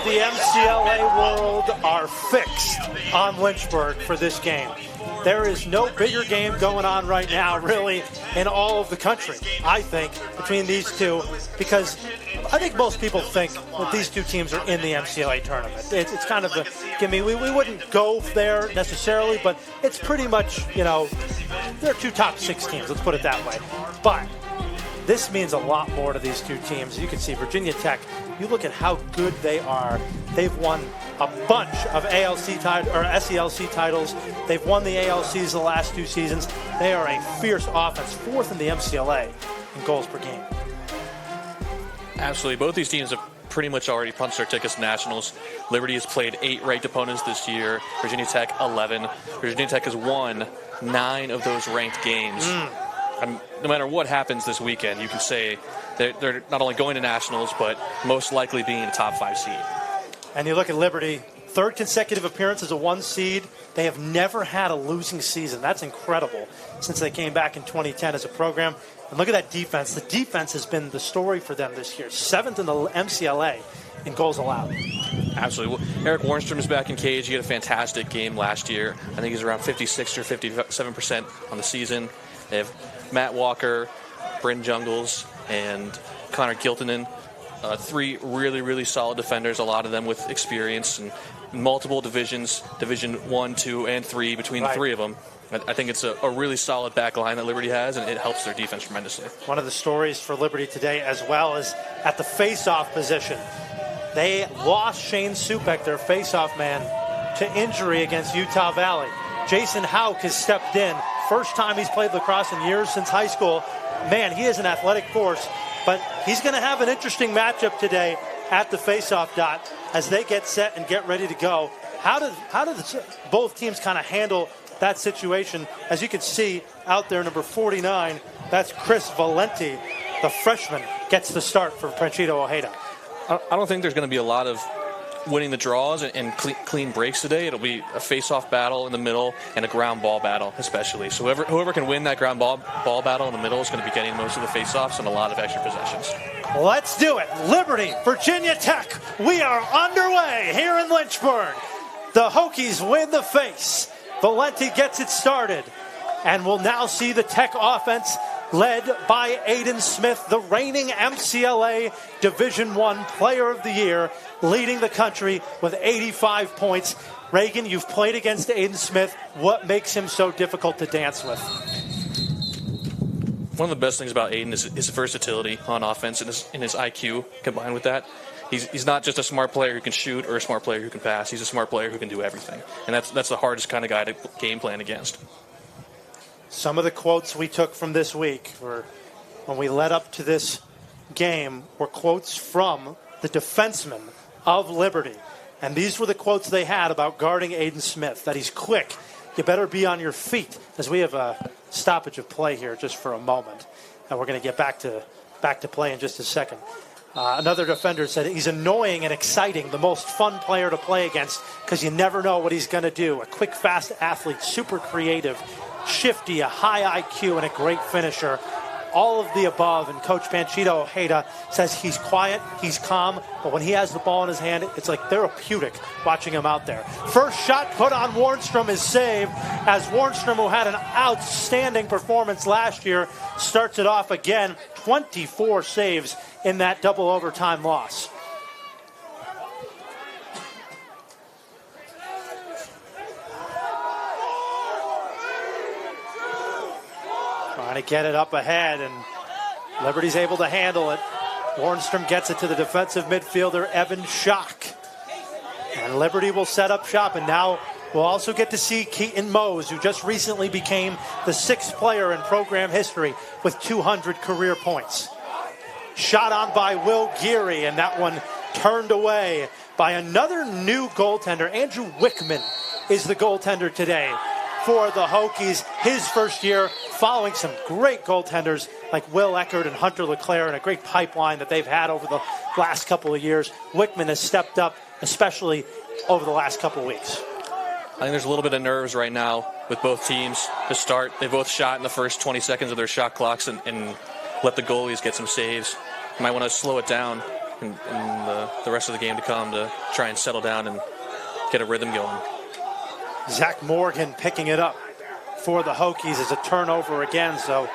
of the MCLA world are fixed on Lynchburg for this game. There is no bigger game going on right now, really, in all of the country, I think, between these two, because I think most people think that these two teams are in the MCLA tournament. It's kind of a gimme. We wouldn't go there necessarily, but it's pretty much, they're two top 6 teams, let's put it that way. But this means a lot more to these two teams. You can see Virginia Tech, you look at how good they are. They've won a bunch of ALC or SELC titles. They've won the ALCs the last 2 seasons. They are a fierce offense, 4th in the MCLA in goals per game. Absolutely. Both these teams have pretty much already punched their tickets to nationals. Liberty has played 8 ranked opponents this year. Virginia Tech, 11. Virginia Tech has won 9 of those ranked games. No matter what happens this weekend, you can say they're not only going to nationals, but most likely being a top 5 seed. And you look at Liberty, 3rd consecutive appearance as a 1 seed. They have never had a losing season. That's incredible since they came back in 2010 as a program. And look at that defense. The defense has been the story for them this year. 7th in the MCLA in goals allowed. Absolutely. Well, Eric Warnstrom is back in cage. He had a fantastic game last year. I think he's around 56 or 57% on the season. They have Matt Walker, Bryn Jungles, and Connor Giltonen. 3 really, really solid defenders, a lot of them with experience and multiple divisions, Division 1, 2, and 3 between the 3 of them. I think it's a really solid back line that Liberty has, and it helps their defense tremendously. One of the stories for Liberty today as well is at the face-off position. They lost Shane Supek, their face-off man, to injury against Utah Valley. Jason Hauk has stepped in. First time he's played lacrosse in years since high school. Man, he is an athletic force. But he's going to have an interesting matchup today at the face-off dot as they get set and get ready to go. How do both teams kind of handle that situation? As you can see out there, number 49, that's Chris Valenti, the freshman, gets the start for Panchito Ojeda. I don't think there's going to be a lot of winning the draws and clean breaks today. It'll be a face-off battle in the middle and a ground ball battle especially. So whoever can win that ground ball battle in the middle is going to be getting most of the face-offs and a lot of extra possessions. Let's do it. Liberty, Virginia Tech. We are underway here in Lynchburg. The Hokies win the face. Valenti gets it started. And we'll now see the Tech offense led by Aiden Smith, the reigning MCLA Division I Player of the Year, leading the country with 85 points. Reagan, you've played against Aiden Smith. What makes him so difficult to dance with? One of the best things about Aiden is his versatility on offense and his IQ combined with that. He's not just a smart player who can shoot or a smart player who can pass. He's a smart player who can do everything. And that's the hardest kind of guy to game plan against. Some of the quotes we took from this week when we led up to this game were quotes from the defensemen of Liberty. And these were the quotes they had about guarding Aiden Smith, that he's quick. You better be on your feet, as we have a stoppage of play here just for a moment. And we're going to get back to play in just a second. Another defender said he's annoying and exciting, the most fun player to play against because you never know what he's going to do. A quick, fast athlete, super creative, shifty, a high IQ, and a great finisher. All of the above, and Coach Panchito Ojeda says he's quiet, he's calm, but when he has the ball in his hand, it's like therapeutic watching him out there. First shot put on Warnstrom is saved, as Warnstrom, who had an outstanding performance last year, starts it off again. 24 saves in that double overtime loss. Trying to get it up ahead, and Liberty's able to handle it. Warnstrom gets it to the defensive midfielder, Evan Schock. And Liberty will set up shop, and now we'll also get to see Keaton Mose, who just recently became the 6th player in program history with 200 career points. Shot on by Will Geary, and that one turned away by another new goaltender. Andrew Wickman is the goaltender today for the Hokies. His first year following some great goaltenders like Will Eckert and Hunter LeClaire, and a great pipeline that they've had over the last couple of years. Wickman has stepped up, especially over the last couple of weeks. I think there's a little bit of nerves right now with both teams to start. They both shot in the first 20 seconds of their shot clocks and let the goalies get some saves. You might want to slow it down in the rest of the game to come to try and settle down and get a rhythm going. Zach Morgan picking it up for the Hokies as a turnover again. So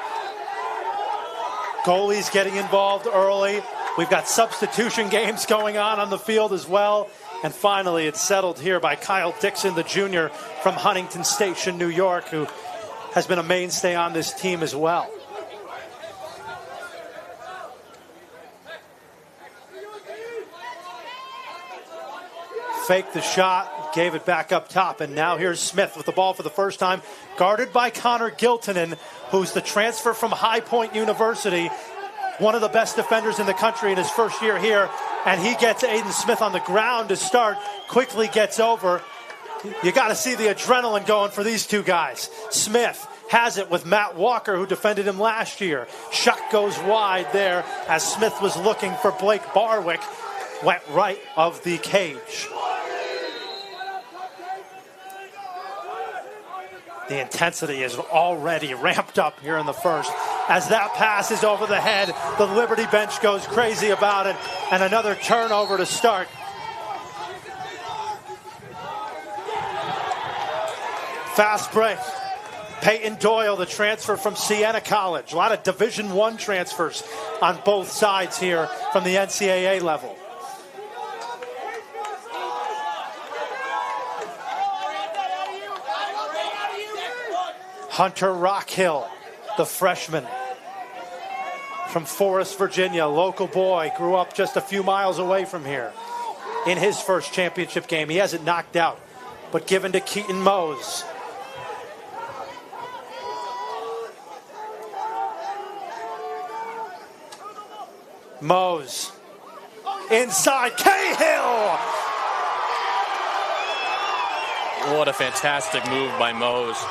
goalies getting involved early. We've got substitution games going on the field as well. And finally, it's settled here by Kyle Dixon, the junior from Huntington Station, New York, who has been a mainstay on this team as well. Faked the shot, gave it back up top, and now here's Smith with the ball for the first time, guarded by Connor Giltonen, who's the transfer from High Point University, one of the best defenders in the country in his first year here, and he gets Aiden Smith on the ground to start, quickly gets over. You got to see the adrenaline going for these two guys. Smith has it with Matt Walker, who defended him last year. Shot goes wide there as Smith was looking for Blake Barwick, went right of the cage. The intensity is already ramped up here in the first. As that pass is over the head, the Liberty bench goes crazy about it, and another turnover to start. Fast break. Peyton Doyle, the transfer from Siena College. A lot of Division I transfers on both sides here from the NCAA level. Hunter Rockhill, the freshman from Forest, Virginia, local boy, grew up just a few miles away from here. In his first championship game, he hasn't knocked out, but given to Keaton Mose. Mose, inside, Cahill! What a fantastic move by Mose.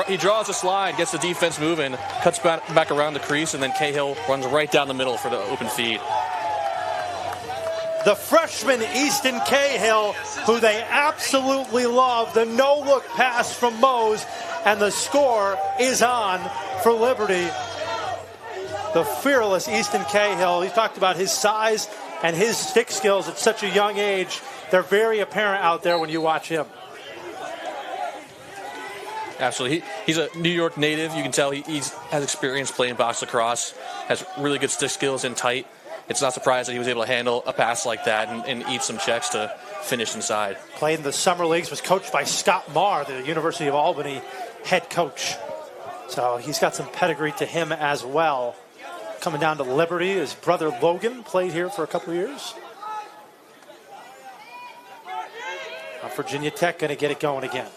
He draws a slide, gets the defense moving, cuts back around the crease, and then Cahill runs right down the middle for the open feed. The freshman Easton Cahill, who they absolutely love, the no-look pass from Mose, and the score is on for Liberty. The fearless Easton Cahill. He talked about his size and his stick skills at such a young age. They're very apparent out there when you watch him. Absolutely. He's a New York native. You can tell he has experience playing box lacrosse, has really good stick skills in tight. It's not surprising that he was able to handle a pass like that and eat some checks to finish inside. Played in the summer leagues, was coached by Scott Marr, the University of Albany head coach. So he's got some pedigree to him as well. Coming down to Liberty, his brother Logan played here for a couple of years. Virginia Tech going to get it going again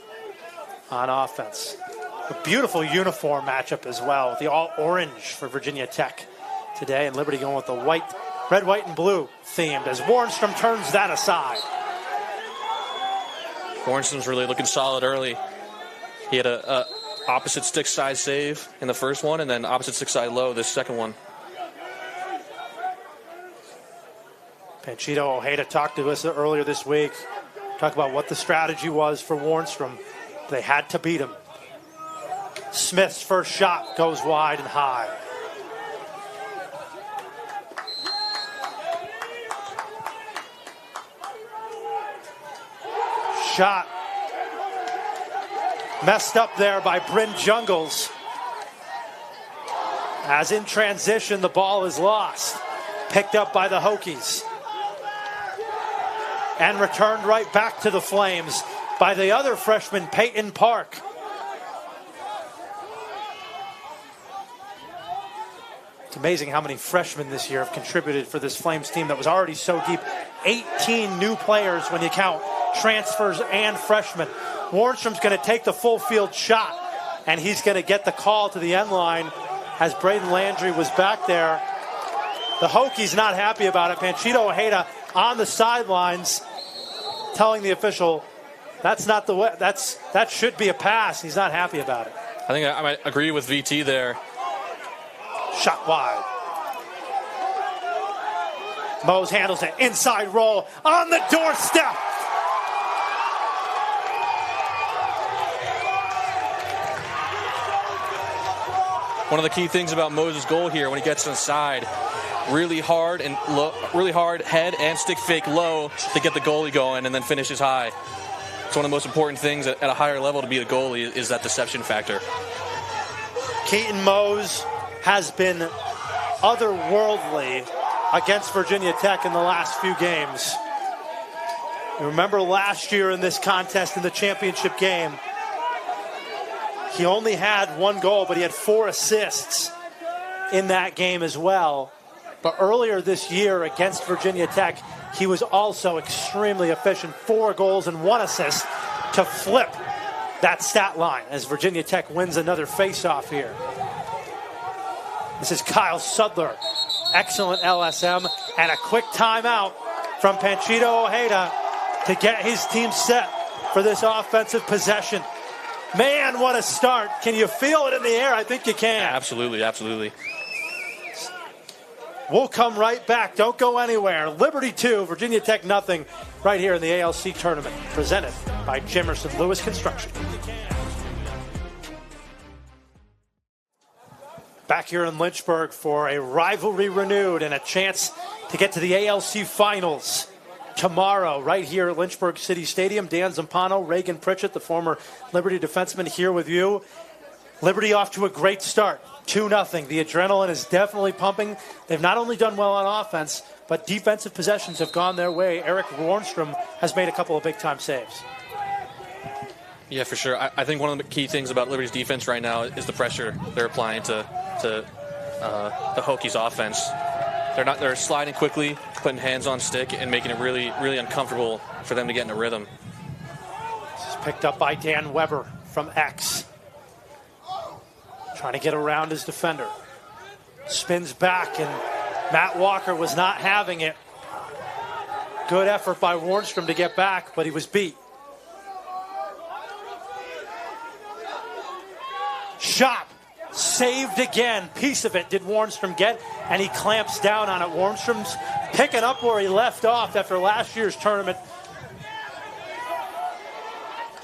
on offense. A beautiful uniform matchup as well, with the all-orange for Virginia Tech today, and Liberty going with the white, red, white, and blue themed as Warnstrom turns that aside. Warnstrom's really looking solid early. He had a opposite stick side save in the first one, and then opposite stick side low this second one. Panchito Ojeda talked to us earlier this week, talked about what the strategy was for Warnstrom. They had to beat him. Smith's first shot goes wide and high. Shot messed up there by Bryn Jungles. As in transition, the ball is lost. Picked up by the Hokies. And returned right back to the Flames by the other freshman, Peyton Park. It's amazing how many freshmen this year have contributed for this Flames team that was already so deep. 18 new players when you count transfers and freshmen. Warnstrom's going to take the full field shot, and he's going to get the call to the end line as Braden Landry was back there. The Hokies not happy about it. Panchito Ojeda on the sidelines telling the official that's not the way, that should be a pass. He's not happy about it. I think I might agree with VT there. Shot wide. Mose handles it. Inside roll on the doorstep. One of the key things about Mose's goal here when he gets inside, really hard and low, really hard head and stick fake low to get the goalie going, and then finishes high. It's one of the most important things at a higher level to be a goalie is that deception factor. Keaton Mose has been otherworldly against Virginia Tech in the last few games. You remember last year in this contest in the championship game, he only had 1 goal, but he had 4 assists in that game as well. But earlier this year against Virginia Tech, he was also extremely efficient. 4 goals and 1 assist to flip that stat line as Virginia Tech wins another faceoff here. This is Kyle Sudler. Excellent LSM and a quick timeout from Panchito Ojeda to get his team set for this offensive possession. Man, what a start. Can you feel it in the air? I think you can. Absolutely, absolutely. We'll come right back. Don't go anywhere. Liberty 2, Virginia Tech nothing, right here in the ALC tournament, presented by Jimerson Lewis Construction. Back here in Lynchburg for a rivalry renewed and a chance to get to the ALC finals tomorrow, right here at Lynchburg City Stadium. Dan Zampano, Reagan Pritchett, the former Liberty defenseman, here with you. Liberty off to a great start, 2-0. The adrenaline is definitely pumping. They've not only done well on offense, but defensive possessions have gone their way. Eric Warnstrom has made a couple of big-time saves. Yeah, for sure. I think one of the key things about Liberty's defense right now is the pressure they're applying to the Hokies' offense. They're sliding quickly, putting hands on stick, and making it really, really uncomfortable for them to get in a rhythm. This is picked up by Dan Weber from X. Trying to get around his defender. Spins back, and Matt Walker was not having it. Good effort by Warnstrom to get back, but he was beat. Shot. Saved again. Piece of it did Warnstrom get, and he clamps down on it. Warnstrom's picking up where he left off after last year's tournament.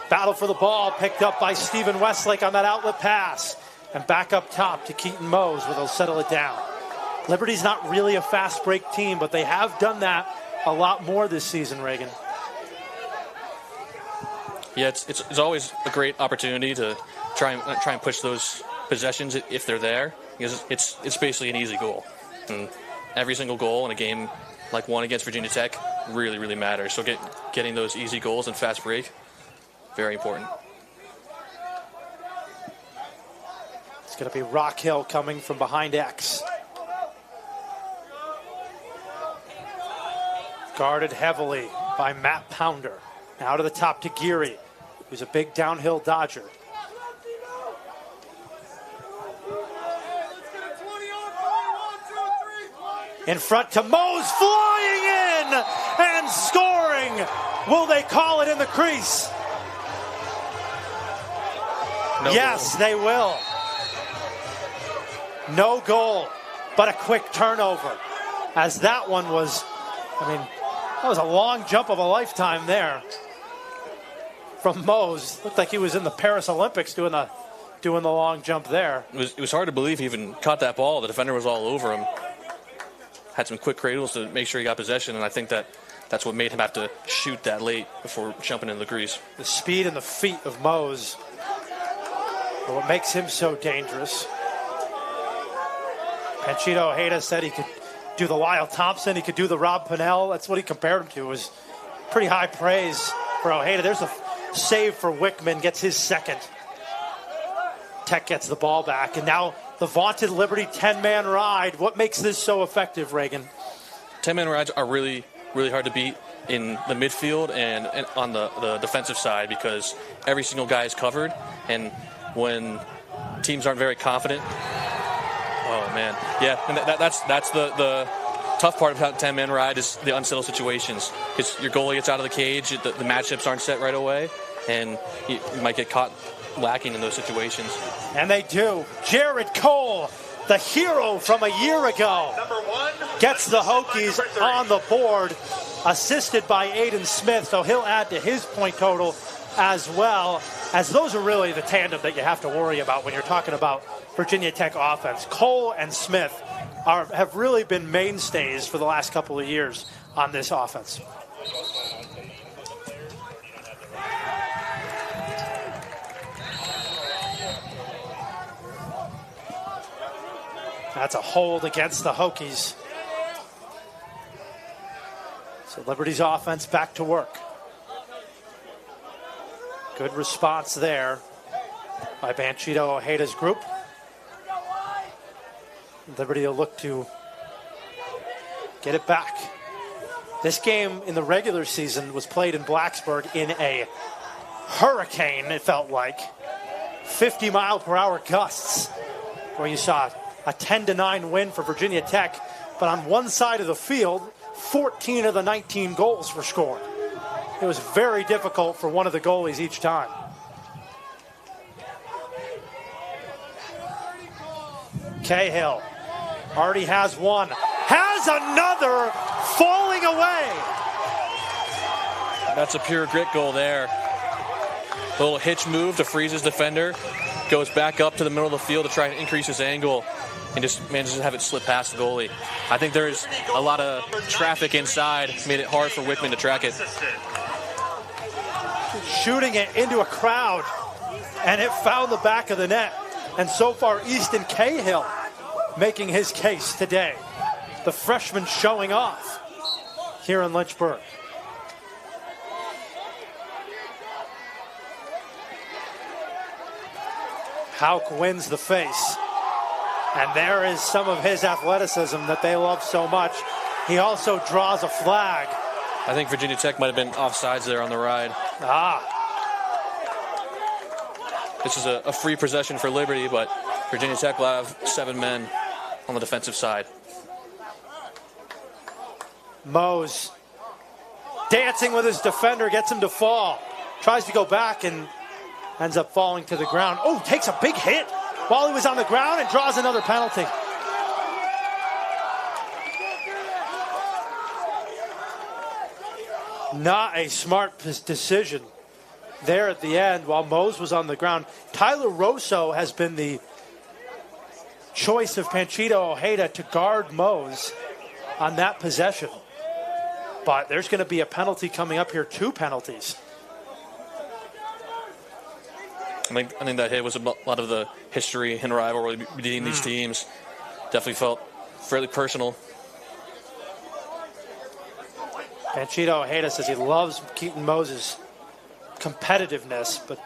Battle for the ball picked up by Stephen Westlake on that outlet pass. And back up top to Keaton Mose where they'll settle it down. Liberty's not really a fast break team, but they have done that a lot more this season, Reagan. Yeah, it's always a great opportunity to try and push those possessions if they're there, because it's basically an easy goal. And every single goal in a game like one against Virginia Tech really, really matters. So getting those easy goals and fast break, very important. It's going to be Rockhill coming from behind X. Guarded heavily by Matt Pounder. Now to the top to Geary, who's a big downhill dodger. In front to Mose, flying in and scoring. Will they call it in the crease? No yes, goal. They will. No goal, but a quick turnover. As that one was, that was a long jump of a lifetime there from Mose. Looked like he was in the Paris Olympics doing the long jump there. It was hard to believe he even caught that ball. The defender was all over him. Had some quick cradles to make sure he got possession, and I think that's what made him have to shoot that late before jumping into the crease. The speed and the feet of Mose are what makes him so dangerous. Panchito Ojeda said he could do the Lyle Thompson, he could do the Rob Pennell. That's what he compared him to. It was pretty high praise for Ojeda. There's a save for Wickman, gets his second. Tech gets the ball back, and now the vaunted Liberty 10-man ride. What makes this so effective, Reagan? 10-man rides are really, really hard to beat in the midfield and on the defensive side, because every single guy is covered, and when teams aren't very confident, oh man, yeah, and that's the tough part about 10-man ride is the unsettled situations, because your goalie gets out of the cage, the matchups aren't set right away, and you might get caught lacking in those situations. And they do. Jared Cole, the hero from a year ago, gets the Hokies on the board, assisted by Aiden Smith, so he'll add to his point total as well, as those are really the tandem that you have to worry about when you're talking about Virginia Tech offense. Cole and Smith have really been mainstays for the last couple of years on this offense. That's a hold against the Hokies. So Liberty's offense back to work. Good response there by Banchito Ojeda's group. Liberty will look to get it back. This game in the regular season was played in Blacksburg in a hurricane, it felt like. 50-mile-per-hour gusts, where you saw a 10-9 win for Virginia Tech. But on one side of the field, 14 of the 19 goals were scored. It was very difficult for one of the goalies each time. Cahill already has one. Has another, falling away. That's a pure grit goal there. A little hitch move to freeze his defender. Goes back up to the middle of the field to try and increase his angle. And just manages to have it slip past the goalie. I think there's a lot of traffic inside. Made it hard for Wickman to track it. Shooting it into a crowd. And it found the back of the net. And so far, Easton Cahill making his case today. The freshman showing off here in Lynchburg. Hauk wins the face. And there is some of his athleticism that they love so much. He also draws a flag. I think Virginia Tech might have been offsides there on the ride. This is a free possession for Liberty, but Virginia Tech will have 7 men on the defensive side. Mose dancing with his defender, gets him to fall. Tries to go back and ends up falling to the ground. Oh, takes a big hit while he was on the ground and draws another penalty. Not a smart decision there at the end while Mose was on the ground. Tyler Rosso has been the choice of Panchito Ojeda to guard Mose on that possession. But there's going to be a penalty coming up here, 2 penalties. I think that hit was a lot of the history and rivalry between these teams. Definitely felt fairly personal. Panchito Ojeda says he loves Keaton Moses' competitiveness, but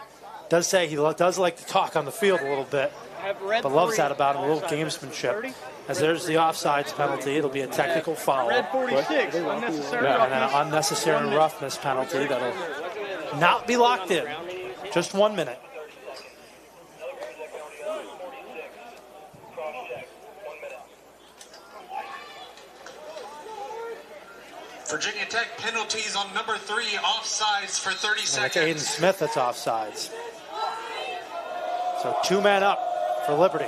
does say he does like to talk on the field a little bit, but loves that about him, a little gamesmanship. As there's the offsides penalty, it'll be a technical foul. Red 46, unnecessary And roughness. an unnecessary roughness penalty that'll not be locked in. Just 1 minute. Virginia Tech penalties on number 3, offsides for 30 And it's Aiden seconds. Smith that's offsides. So 2 men up for Liberty.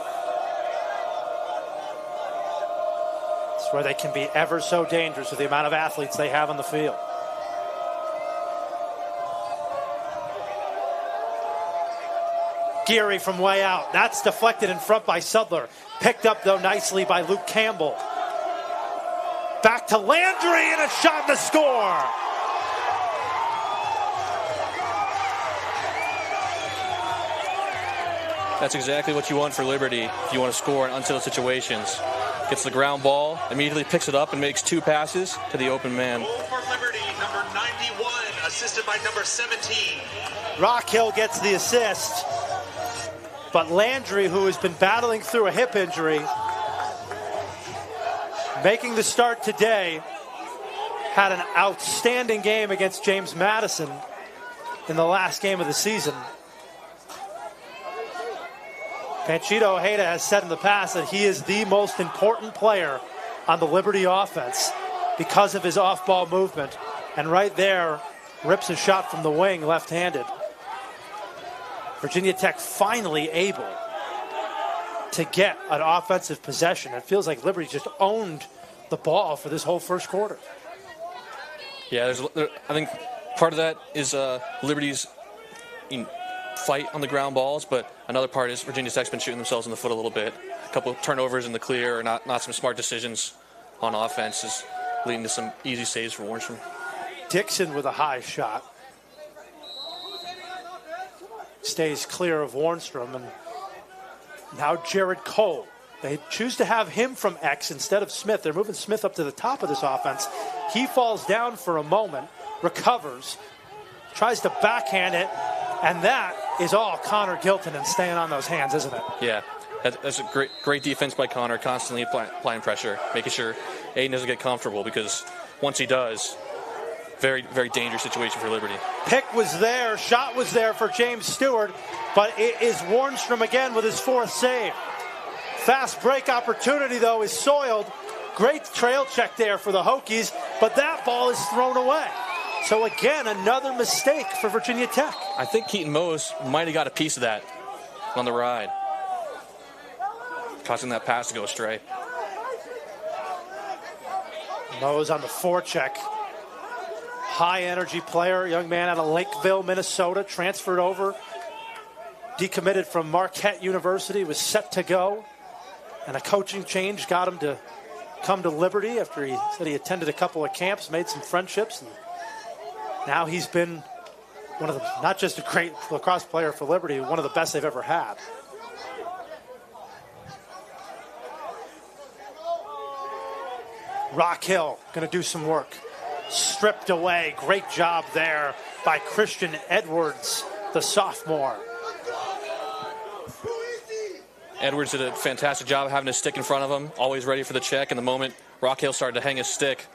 It's where they can be ever so dangerous with the amount of athletes they have on the field. Geary from way out. That's deflected in front by Sudler. Picked up, though, nicely by Luke Campbell. Back to Landry and a shot to score. That's exactly what you want for Liberty if you want to score in unsettled situations. Gets the ground ball, immediately picks it up and makes 2 passes to the open man. Goal for Liberty, number 91, assisted by number 17. Rockhill gets the assist. But Landry, who has been battling through a hip injury, making the start today, had an outstanding game against James Madison in the last game of the season. Panchito Ojeda has said in the past that he is the most important player on the Liberty offense because of his off-ball movement. And right there, rips a shot from the wing, left-handed. Virginia Tech finally able to get an offensive possession. It feels like Liberty just owned the ball for this whole first quarter. Yeah, I think part of that is Liberty's fight on the ground balls, but another part is Virginia Tech's been shooting themselves in the foot a little bit. a couple of turnovers in the clear, or not some smart decisions on offense is leading to some easy saves for Warnstrom. Dixon with a high shot. Stays clear of Warnstrom, and now Jared Cole. They choose to have him from X instead of Smith. They're moving Smith up to the top of this offense. He falls down for a moment, recovers, tries to backhand it, and that is all Connor Gilton and staying on those hands, isn't it? Yeah, that's a great defense by Connor, constantly applying pressure, making sure Aiden doesn't get comfortable, because once he does, very, very dangerous situation for Liberty. Pick was there, shot was there for James Stewart, but it is Warnstrom again with his fourth save. Fast break opportunity, though, is soiled. Great trail check there for the Hokies, but that ball is thrown away. So again, another mistake for Virginia Tech. I think Keaton Mose might have got a piece of that on the ride, causing that pass to go astray. Mose on the forecheck. High energy player, young man out of Lakeville, Minnesota, transferred over, decommitted from Marquette University, was set to go, and a coaching change got him to come to Liberty after he said he attended a couple of camps, made some friendships, and now he's been one of the, not just a great lacrosse player for Liberty, one of the best they've ever had. Rock Hill going to do some work. Stripped away. Great job there by Christian Edwards, the sophomore. Edwards did a fantastic job of having his stick in front of him, always ready for the check. And the moment Rock Hill started to hang his stick,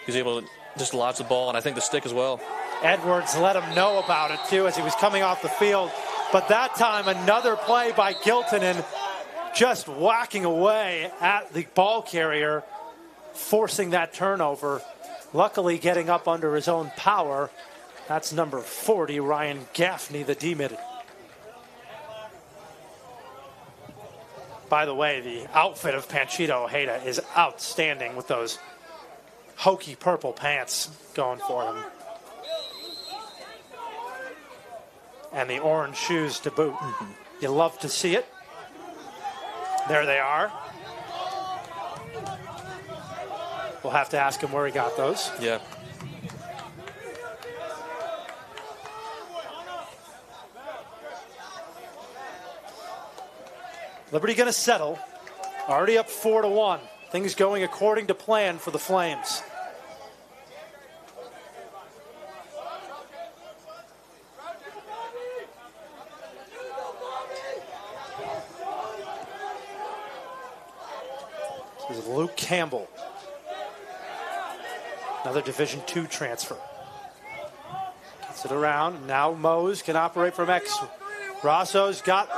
he was able to just lodge the ball, and I think the stick as well. Edwards let him know about it, too, as he was coming off the field. But that time, another play by Giltonen, just whacking away at the ball carrier, forcing that turnover. Luckily getting up under his own power. That's number 40, Ryan Gaffney, the D-mid. By the way, the outfit of Panchito Ojeda is outstanding with those Hokie purple pants going for him. And the orange shoes to boot. You love to see it. There they are. We'll have to ask him where he got those. Yeah. Liberty going to settle. Already up 4-1. Things going according to plan for the Flames. This is Luke Campbell. Another Division II transfer. Gets it around. Now Mose can operate from X. Rosso's got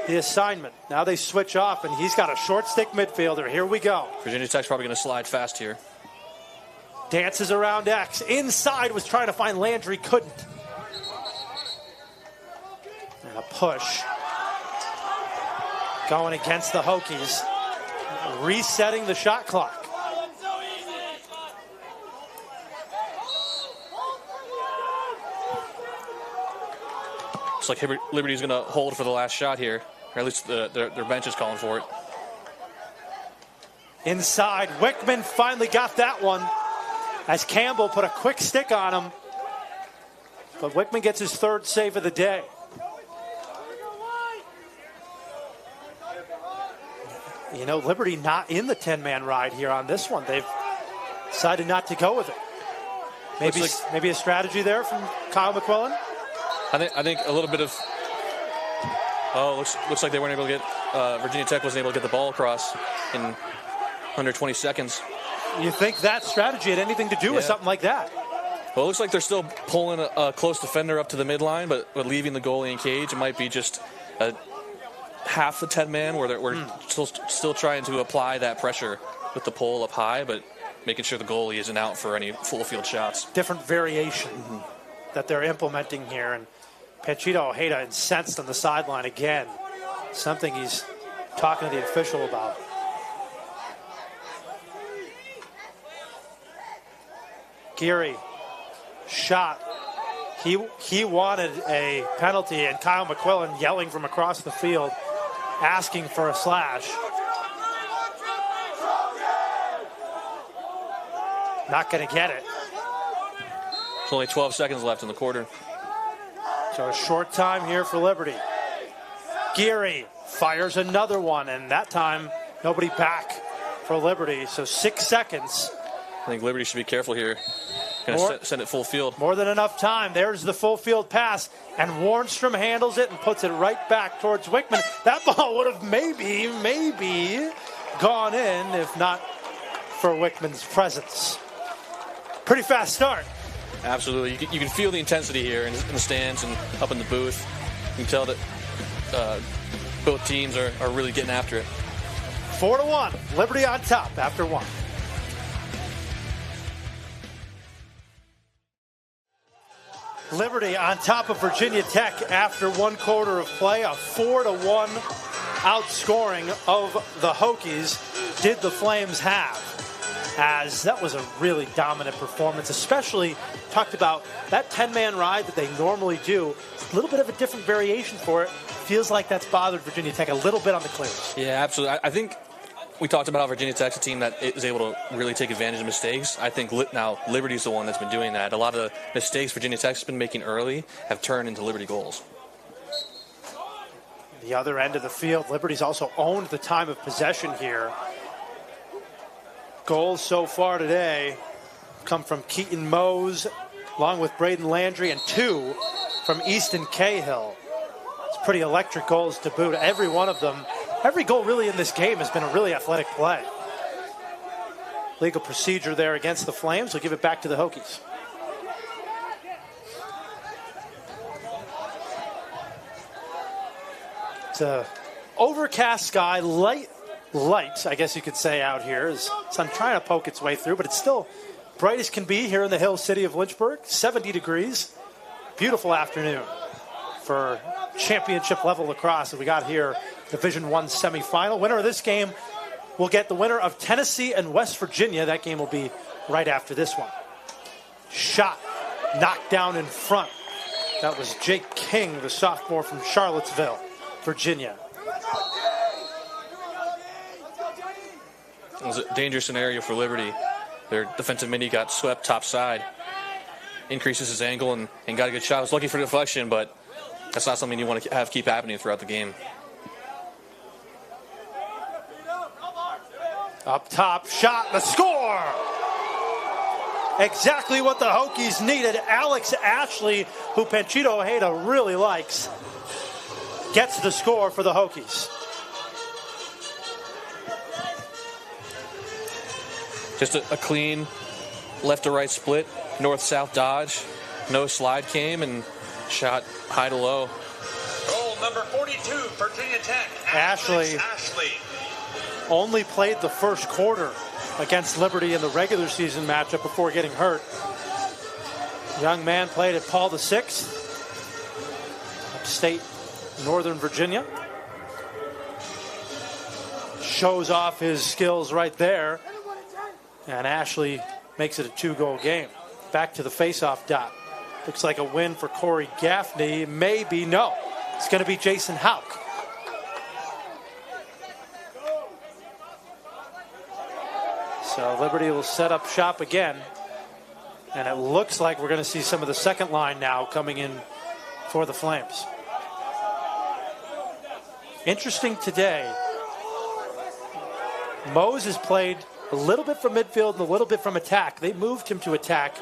the assignment. Now they switch off, and he's got a short stick midfielder. Here we go. Virginia Tech's probably going to slide fast here. Dances around X. Inside was trying to find Landry, couldn't. And a push. Going against the Hokies. Resetting the shot clock. Looks like Liberty's going to hold for the last shot here. Or at least their bench is calling for it. Inside, Wickman finally got that one as Campbell put a quick stick on him. But Wickman gets his third save of the day. You know, Liberty not in the 10-man ride here on this one. They've decided not to go with it. Maybe a strategy there from Kyle McQuillan. I think a little bit of. Looks like they weren't able to get. Virginia Tech wasn't able to get the ball across in under 20 seconds. You think that strategy had anything to do with something like that? Well, it looks like they're still pulling a close defender up to the midline, but leaving the goalie in cage. It might be just a half the 10-man where we're still trying to apply that pressure with the pole up high, but making sure the goalie isn't out for any full field shots. Different variation that they're implementing here, and Panchito Ojeda incensed on the sideline again. Something he's talking to the official about. Geary, shot. He wanted a penalty, and Kyle McQuillan yelling from across the field. asking for a slash. Not going to get it. There's only 12 seconds left in the quarter. So a short time here for Liberty. Geary fires another one, and that time nobody back for Liberty. So 6 seconds. I think Liberty should be careful here. Going to send it full field. More than enough time. There's the full field pass, and Warnstrom handles it and puts it right back towards Wickman. That ball would have maybe gone in if not for Wickman's presence. Pretty fast start. Absolutely. You can feel the intensity here in the stands and up in the booth. You can tell that both teams are really getting after it. 4-1. Liberty on top after one. Liberty on top of Virginia Tech after one quarter of play. A 4-1 outscoring of the Hokies did the Flames have. As that was a really dominant performance, especially talked about that 10-man ride that they normally do. A little bit of a different variation for it. Feels like that's bothered Virginia Tech a little bit on the clears. Yeah, absolutely. I think we talked about how Virginia Tech's a team that is able to really take advantage of mistakes. I think now Liberty's the one that's been doing that. A lot of the mistakes Virginia Tech's been making early have turned into Liberty goals. The other end of the field, Liberty's also owned the time of possession here. Goals so far today come from Keaton Mose, along with Braden Landry, and 2 from Easton Cahill. It's pretty electric goals to boot. Every one of them, every goal really in this game has been a really athletic play. Legal procedure there against the Flames. We'll give it back to the Hokies. It's a overcast sky, light, I guess you could say, out here. As sun trying to poke its way through, but it's still bright as can be here in the hill city of Lynchburg. 70 degrees. Beautiful afternoon for championship level lacrosse that we got here. Division I semifinal. Winner of this game will get the winner of Tennessee and West Virginia. That game will be right after this one. Shot knocked down in front. That was Jake King, the sophomore from Charlottesville, Virginia. It was a dangerous scenario for Liberty. Their defensive mini got swept topside. Increases his angle and got a good shot. Was looking for deflection, but that's not something you want to have keep happening throughout the game. Up top, shot, the score! Exactly what the Hokies needed. Alex Ashley, who Panchito Ojeda really likes, gets the score for the Hokies. Just a clean left to right split, north-south dodge. No slide came and shot high to low. Goal number 42, Virginia Tech. Ashley only played the first quarter against Liberty in the regular season matchup before getting hurt. Young man played at Paul VI, upstate Northern Virginia. Shows off his skills right there. And Ashley makes it a 2-goal game. Back to the faceoff dot. Looks like a win for Corey Gaffney. Maybe, no. It's going to be Jason Houck. So Liberty will set up shop again. And it looks like we're going to see some of the second line now coming in for the Flames. Interesting today. Mose has played a little bit from midfield and a little bit from attack. They moved him to attack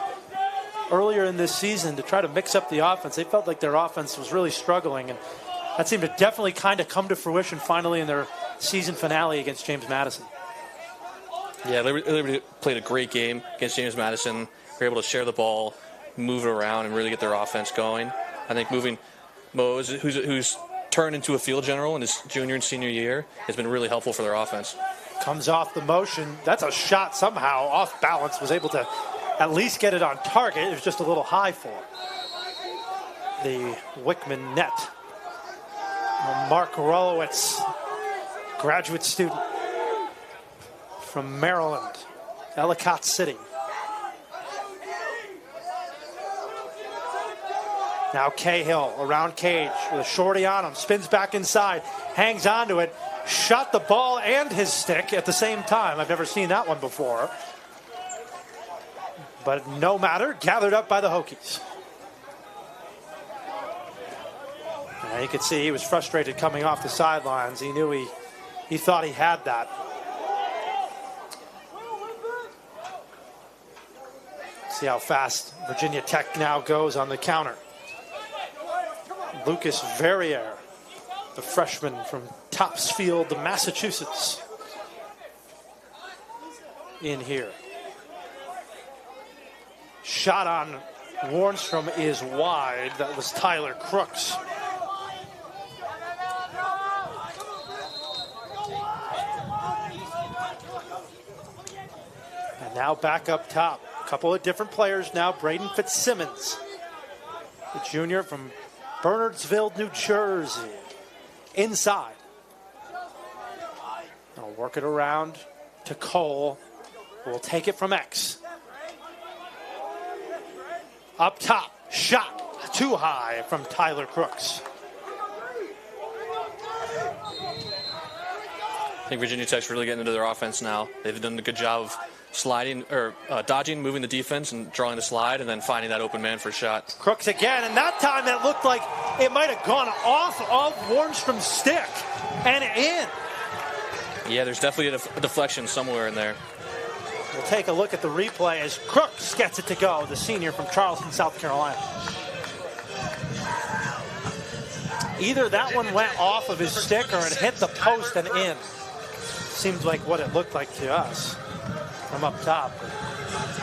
earlier in this season to try to mix up the offense. They felt like their offense was really struggling, and that seemed to definitely kind of come to fruition finally in their season finale against James Madison. Yeah, Liberty played a great game against James Madison. They were able to share the ball, move it around, and really get their offense going. I think moving Mose, who's turned into a field general in his junior and senior year, has been really helpful for their offense. Comes off the motion. That's a shot somehow off balance. Was able to at least get it on target. It was just a little high for him. The Wickman net. Mark Rolowitz, graduate student from Maryland, Ellicott City. Now Cahill around Cage with a shorty on him. Spins back inside. Hangs onto it. Shot the ball and his stick at the same time. I've never seen that one before. But no matter. Gathered up by the Hokies. And you could see he was frustrated coming off the sidelines. He knew he thought he had that. See how fast Virginia Tech now goes on the counter. Lucas Verrier, the freshman from Topsfield, Massachusetts, in here. Shot on Warnstrom is wide. That was Tyler Crooks. And now back up top. A couple of different players now. Braden Fitzsimmons, the junior from Bernardsville, New Jersey. Inside. I'll work it around to Cole. We'll take it from X. Up top. Shot. Too high from Tyler Crooks. I think Virginia Tech's really getting into their offense now. They've done a good job of sliding or dodging, moving the defense and drawing the slide and then finding that open man for a shot. Crooks again, and that time it looked like it might have gone off of Warnstrom's stick and in. Yeah, there's definitely a deflection somewhere in there. We'll take a look at the replay as Crooks gets it to go, the senior from Charleston, South Carolina. Either that one went off of his stick or it hit the post and in. Seems like what it looked like to us from up top.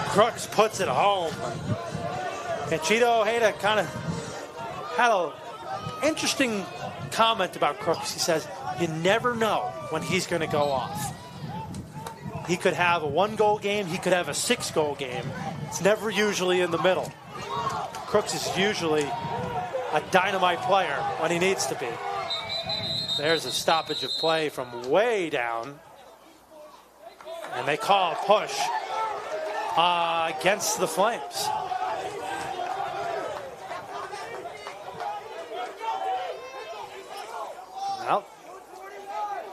Crooks puts it home. And Cheeto Ojeda kind of had an interesting comment about Crooks. He says, you never know when he's going to go off. He could have a 1-goal game. He could have a 6-goal game. It's never usually in the middle. Crooks is usually a dynamite player when he needs to be. There's a stoppage of play from way down. And they call a push against the Flames. Well,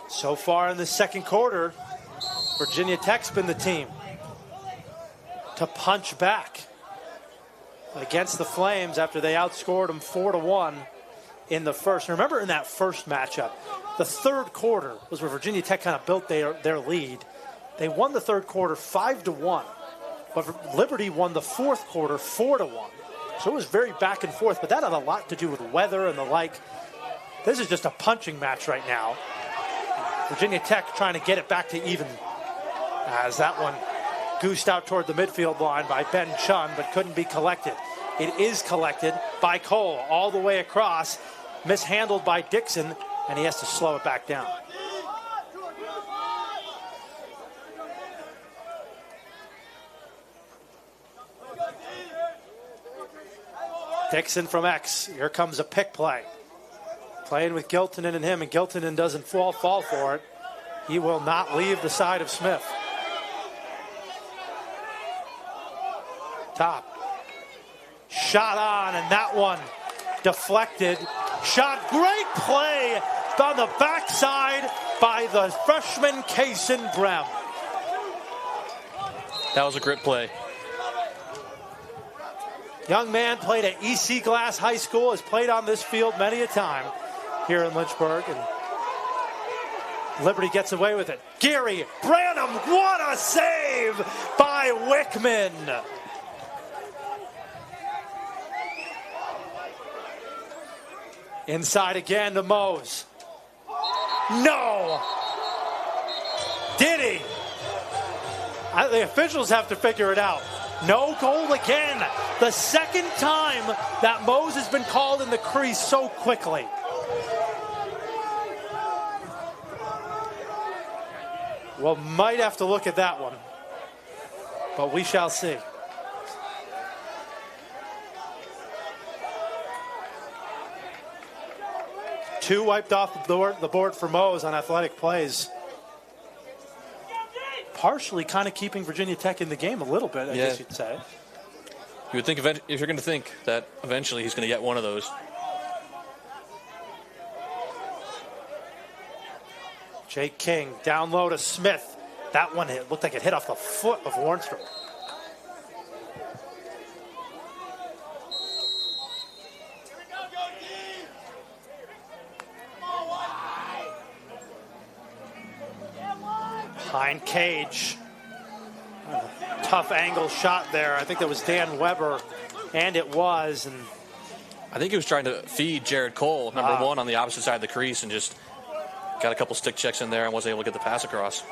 so far in the second quarter, Virginia Tech's been the team to punch back against the Flames after they outscored them 4-1 in the first. Remember in that first matchup, the third quarter was where Virginia Tech kind of built their lead. They won the third quarter 5-1, but Liberty won the fourth quarter 4-1. So it was very back and forth, but that had a lot to do with weather and the like. This is just a punching match right now. Virginia Tech trying to get it back to even as that one goosed out toward the midfield line by Ben Chun, but couldn't be collected. It is collected by Cole all the way across, mishandled by Dixon, and he has to slow it back down. Dixon from X. Here comes a pick play. Playing with Giltonen and him, and Giltonen doesn't fall for it. He will not leave the side of Smith. Top. Shot on, and that one deflected. Shot, great play on the backside by the freshman Kason Brem. That was a great play. Young man played at EC Glass High School, has played on this field many a time here in Lynchburg, and Liberty gets away with it. Gary Branham, what a save by Wickman. Inside again to Mose. No! Did he? The officials have to figure it out. No goal again. The second time that Mose has been called in the crease so quickly. Well, might have to look at that one, but we shall see. Two wiped off the board for Mose on athletic plays. Partially kind of keeping Virginia Tech in the game a little bit, I guess you'd say. You would think if you're going to think that eventually he's going to get one of those. Jake King down low to Smith. That one looked like it hit off the foot of Warnstrom. Behind cage. Tough angle shot there. I think that was Dan Weber, and it was. And I think he was trying to feed Jared Cole, number 1, on the opposite side of the crease, and just got a couple stick checks in there and wasn't able to get the pass across.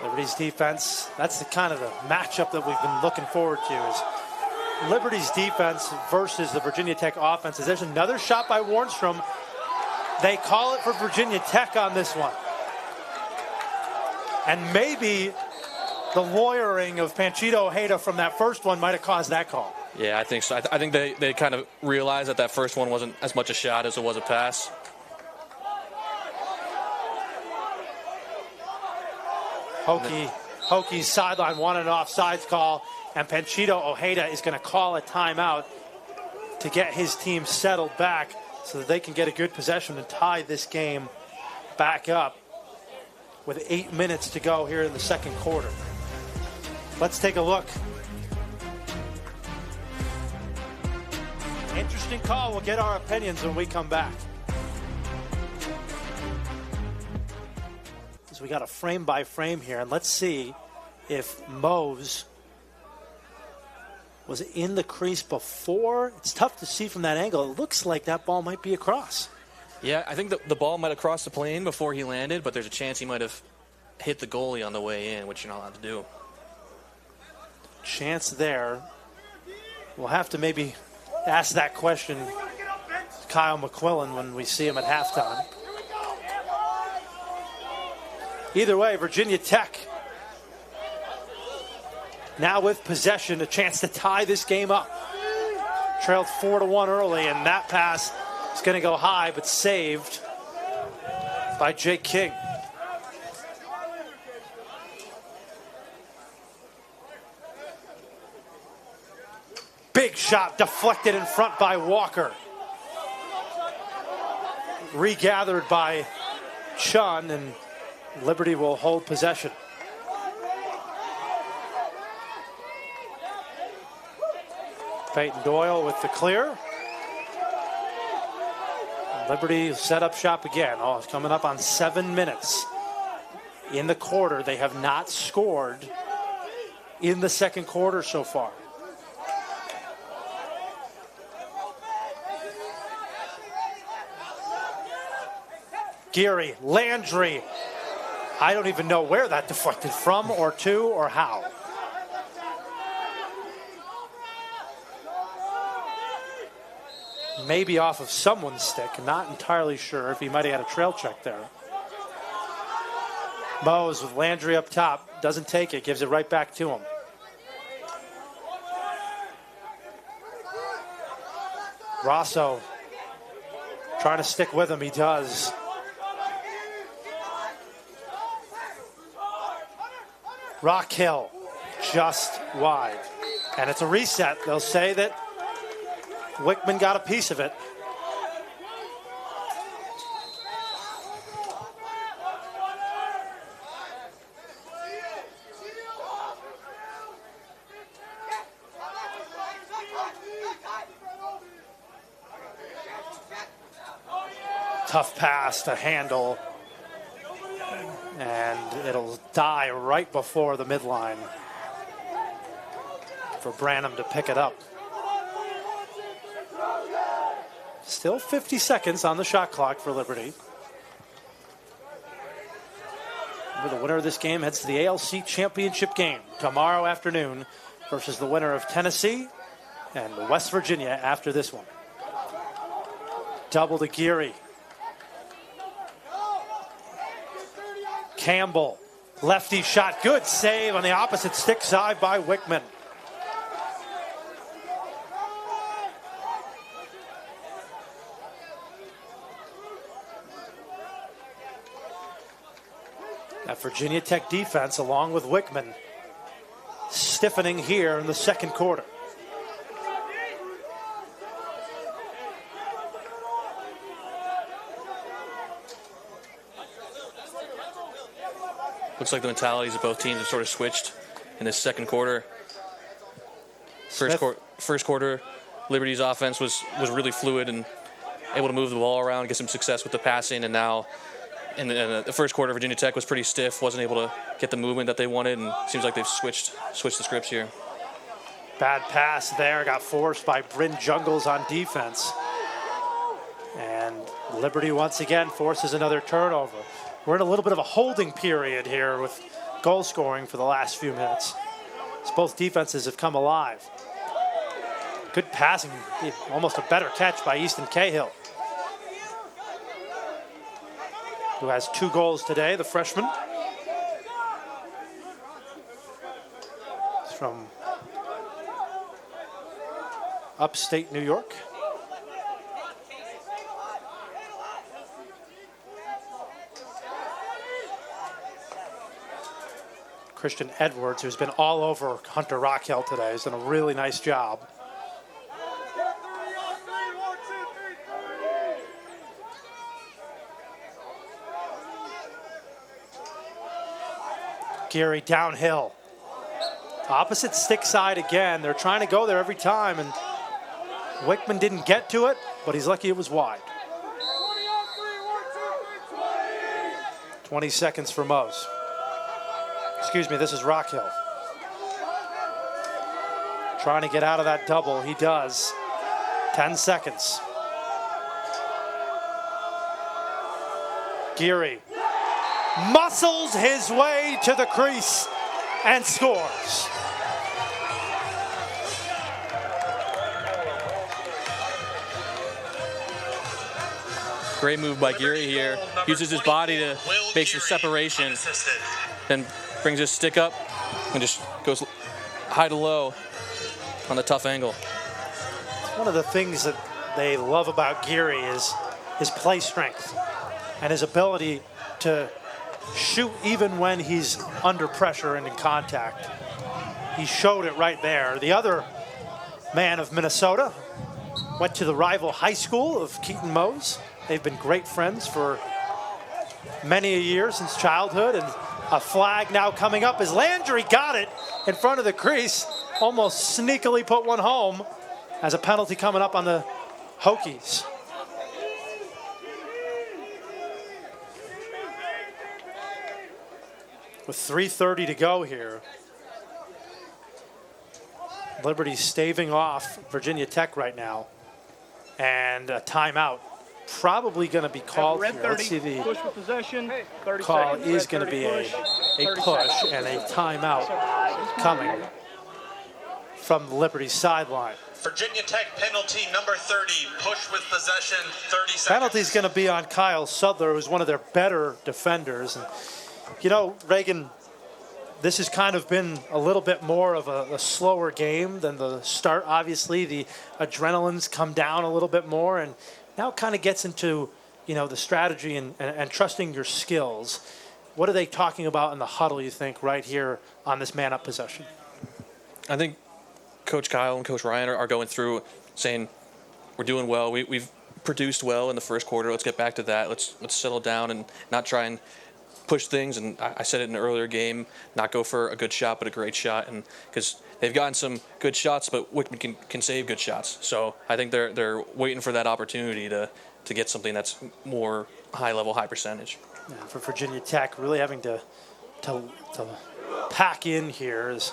Liberty's defense, that's the kind of the matchup that we've been looking forward to, is Liberty's defense versus the Virginia Tech offense. There's another shot by Warnstrom. They call it for Virginia Tech on this one. And maybe the lawyering of Panchito Ojeda from that first one might have caused that call. Yeah, I think so. I think they kind of realized that first one wasn't as much a shot as it was a pass. Hokie's sideline wanted an offsides call, and Panchito Ojeda is going to call a timeout to get his team settled back so that they can get a good possession and tie this game back up with 8 minutes to go here in the second quarter. Let's take a look. Interesting call. We'll get our opinions when we come back. So we got a frame by frame here, and let's see if Mose was in the crease before. It's tough to see from that angle. It looks like that ball might be across. Yeah, I think the ball might have crossed the plane before he landed, but there's a chance he might have hit the goalie on the way in, which you're not allowed to do. Chance there. We'll have to maybe ask that question to Kyle McQuillan when we see him at halftime. Either way, Virginia Tech now with possession, a chance to tie this game up. Trailed 4-1 early, and that pass is going to go high, but saved by Jake King. Big shot deflected in front by Walker. Regathered by Chun, and Liberty will hold possession. Peyton Doyle with the clear. Liberty set up shop again. Oh, it's coming up on 7 minutes in the quarter. They have not scored in the second quarter so far. Geary, Landry. I don't even know where that deflected from or to or how. Maybe off of someone's stick. Not entirely sure if he might have had a trail check there. Mose with Landry up top. Doesn't take it. Gives it right back to him. Rosso trying to stick with him. He does. Rockhill just wide. And it's a reset. They'll say that Wickman got a piece of it. Tough pass to handle. And it'll die right before the midline for Branham to pick it up. Still 50 seconds on the shot clock for Liberty. The winner of this game heads to the ALC championship game tomorrow afternoon versus the winner of Tennessee and West Virginia after this one. Double to Geary. Campbell, lefty shot, good save on the opposite stick side by Wickman. That Virginia Tech defense, along with Wickman, stiffening here in the second quarter. looks like the mentalities of both teams have sort of switched in this second quarter. First quarter, Liberty's offense was really fluid and able to move the ball around, get some success with the passing, and now in the first quarter, Virginia Tech was pretty stiff, wasn't able to get the movement that they wanted, and it seems like they've switched the scripts here. Bad pass there, got forced by Bryn Jungles on defense. And Liberty once again forces another turnover. We're in a little bit of a holding period here with goal scoring for the last few minutes, as both defenses have come alive. Good passing, almost a better catch by Easton Cahill, who has 2 goals today, the freshman. He's from upstate New York. Christian Edwards, who's been all over Hunter Rockhill today, has done a really nice job. Geary downhill. Opposite stick side again. They're trying to go there every time, and Wickman didn't get to it, but he's lucky it was wide. 20 seconds for Mose. Excuse me, this is Rockhill. Trying to get out of that double. He does. 10 seconds. Geary muscles his way to the crease and scores. Great move by Geary here. Uses his body to make some separation. Then brings his stick up and just goes high to low on the tough angle. One of the things that they love about Geary is his play strength and his ability to shoot even when he's under pressure and in contact. He showed it right there. The other man of Minnesota went to the rival high school of Keaton Mose. They've been great friends for many a year since childhood, and a flag now coming up as Landry got it in front of the crease, almost sneakily put one home as a penalty coming up on the Hokies. With 3:30 to go here, Liberty's staving off Virginia Tech right now, and a timeout probably going to be called here. Let's see, the push with possession. 30 call seconds. is going to be a push and a timeout coming from the Liberty sideline. Virginia Tech penalty number 30, push with possession, 30 seconds. Penalty's going to be on Kyle Sudler, who's one of their better defenders. And, you know, Reagan, this has kind of been a little bit more of a slower game than the start. Obviously, the adrenaline's come down a little bit more, and now it kind of gets into, you know, the strategy and trusting your skills. What are they talking about in the huddle, you think, right here on this man-up possession? I think Coach Kyle and Coach Ryan are going through saying, we're doing well. We've produced well in the first quarter. Let's get back to that. Let's settle down and not try and push things. And I said it in an earlier game, not go for a good shot, but a great shot. And because they've gotten some good shots, but Wickman can save good shots. So I think they're waiting for that opportunity to get something that's more high level, high percentage. Yeah, for Virginia Tech, really having to pack in here is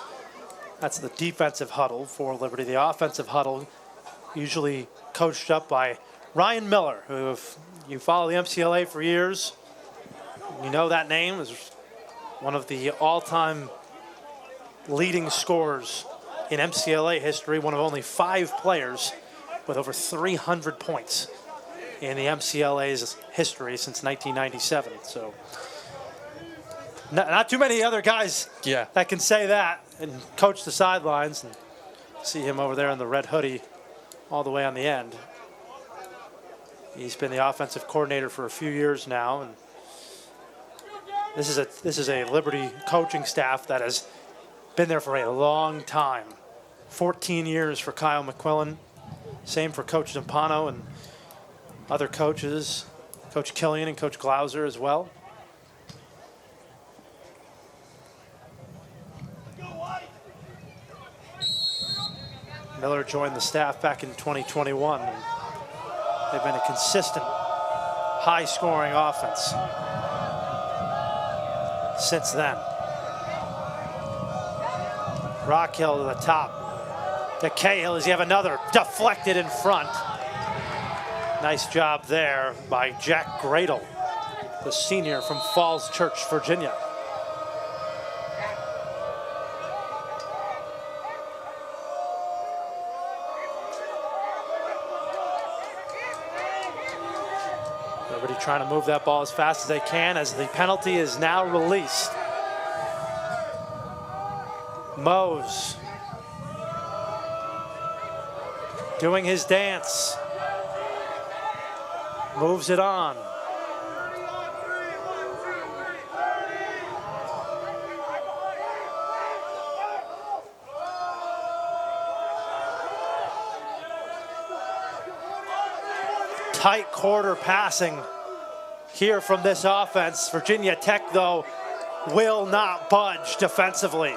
that's the defensive huddle for Liberty. The offensive huddle, usually coached up by Ryan Miller, who, if you follow the MCLA for years, you know that name is one of the all-time leading scorers in MCLA history, one of only 5 players with over 300 points in the MCLA's history since 1997. So not too many other guys that can say that and coach the sidelines. And see him over there in the red hoodie all the way on the end. He's been the offensive coordinator for a few years now, and this is a Liberty coaching staff that has been there for a long time. 14 years for Kyle McQuillan. Same for Coach Zampano and other coaches, Coach Killian and Coach Glauser as well. Miller joined the staff back in 2021. And they've been a consistent, high-scoring offense since then. Rockhill to the top. To Cahill, as you have another deflected in front. Nice job there by Jack Gradle, the senior from Falls Church, Virginia. Liberty trying to move that ball as fast as they can as the penalty is now released. Mose doing his dance. Moves it on. Tight quarter passing here from this offense. Virginia Tech, though, will not budge defensively.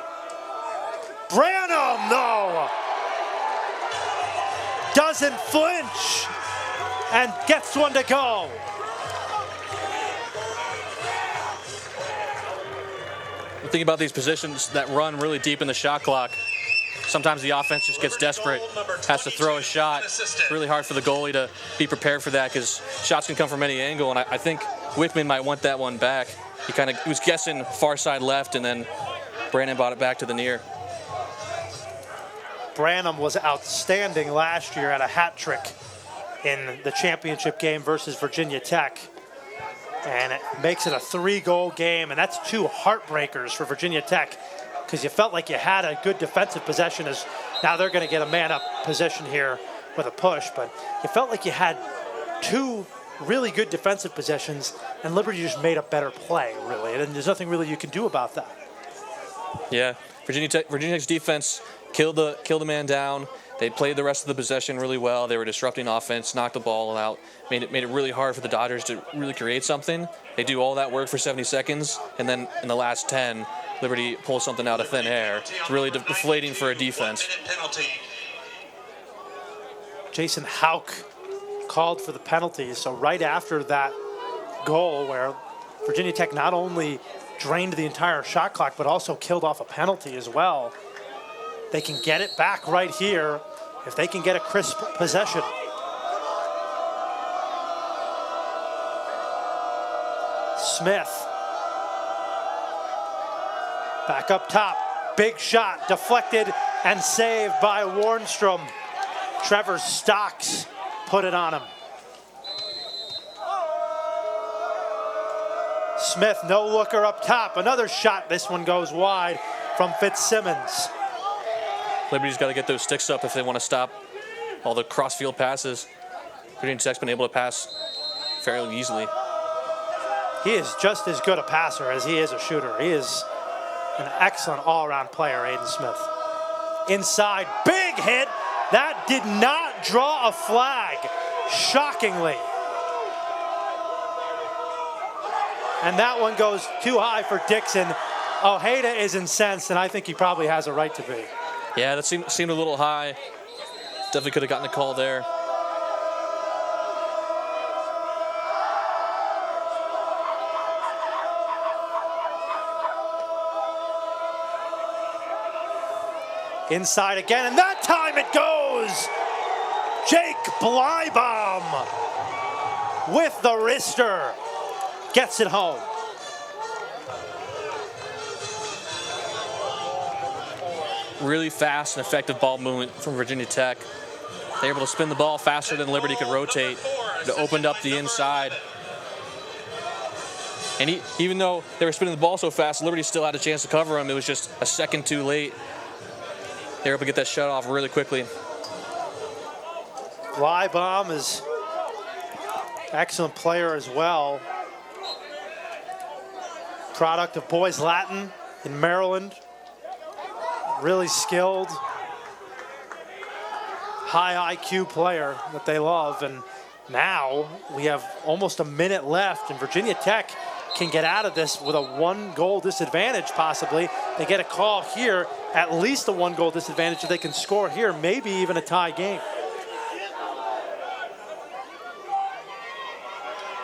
Branham, though, doesn't flinch and gets one to go. The thing about these positions that run really deep in the shot clock, sometimes the offense just gets desperate, has to throw a shot. It's really hard for the goalie to be prepared for that because shots can come from any angle, and I think Wickman might want that one back. He was guessing far side left, and then Brandon brought it back to the near. Branham was outstanding last year at a hat trick in the championship game versus Virginia Tech. And it makes it a 3-goal game, and that's 2 heartbreakers for Virginia Tech because you felt like you had a good defensive possession. As now they're going to get a man-up position here with a push, but you felt like you had 2 really good defensive possessions, and Liberty just made a better play, really, and there's nothing really you can do about that. Yeah, Virginia Tech's defense killed the man down. They played the rest of the possession really well. They were disrupting offense, knocked the ball out, made it really hard for the Dodgers to really create something. They do all that work for 70 seconds, and then in the last 10, Liberty pulls something out of thin air. It's really deflating for a defense. Jason Hauk called for the penalty, so right after that goal where Virginia Tech not only drained the entire shot clock, but also killed off a penalty as well. They can get it back right here if they can get a crisp possession. Smith. Back up top. Big shot. Deflected and saved by Warnstrom. Trevor Stocks put it on him. Smith, no looker up top. Another shot. This one goes wide from Fitzsimmons. Liberty's got to get those sticks up if they want to stop all the cross-field passes. Virginia Tech's been able to pass fairly easily. He is just as good a passer as he is a shooter. He is an excellent all-around player, Aiden Smith. Inside, big hit. That did not draw a flag, shockingly. And that one goes too high for Dixon. Ojeda is incensed, and I think he probably has a right to be. Yeah, that seemed a little high. Definitely could have gotten a call there. Inside again, and that time it goes! Jake Blybaum with the wrister. Gets it home. Really fast and effective ball movement from Virginia Tech. They were able to spin the ball faster than Liberty could rotate. It opened up the inside. And even though they were spinning the ball so fast, Liberty still had a chance to cover them. It was just a second too late. They were able to get that shut off really quickly. Blybaum is an excellent player as well. Product of Boys Latin in Maryland. Really skilled, high IQ player that they love. And now we have almost a minute left, and Virginia Tech can get out of this with a 1-goal disadvantage possibly. They get a call here, at least a 1-goal disadvantage. If they can score here, maybe even a tie game.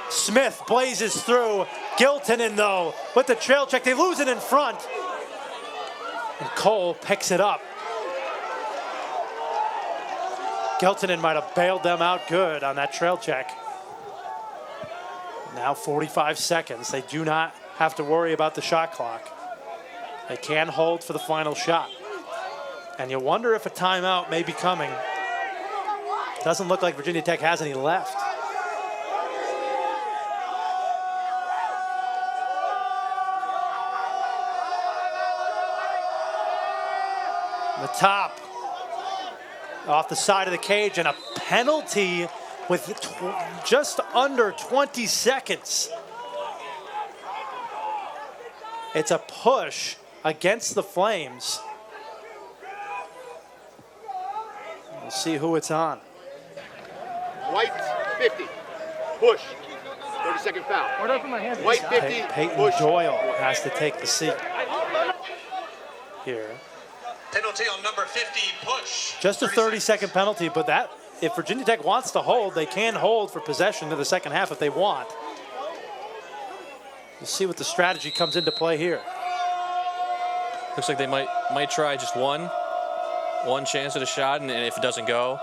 Smith blazes through. Giltonen, though, with the trail check. They lose it in front. And Cole picks it up. Giltonen might have bailed them out good on that trail check. Now 45 seconds. They do not have to worry about the shot clock. They can hold for the final shot. And you wonder if a timeout may be coming. Doesn't look like Virginia Tech has any left. The top off the side of the cage, and a penalty with just under 20 seconds. It's a push against the Flames. We'll see who it's on. White 50, push, 30-second foul. Where'd I put my hand? White 50, Peyton push. Doyle has to take the seat here. Penalty on number 50, push. Just a 30-second penalty, but that, if Virginia Tech wants to hold, they can hold for possession to the second half if they want. We'll see what the strategy comes into play here. Looks like they might try just one chance at a shot, and if it doesn't go,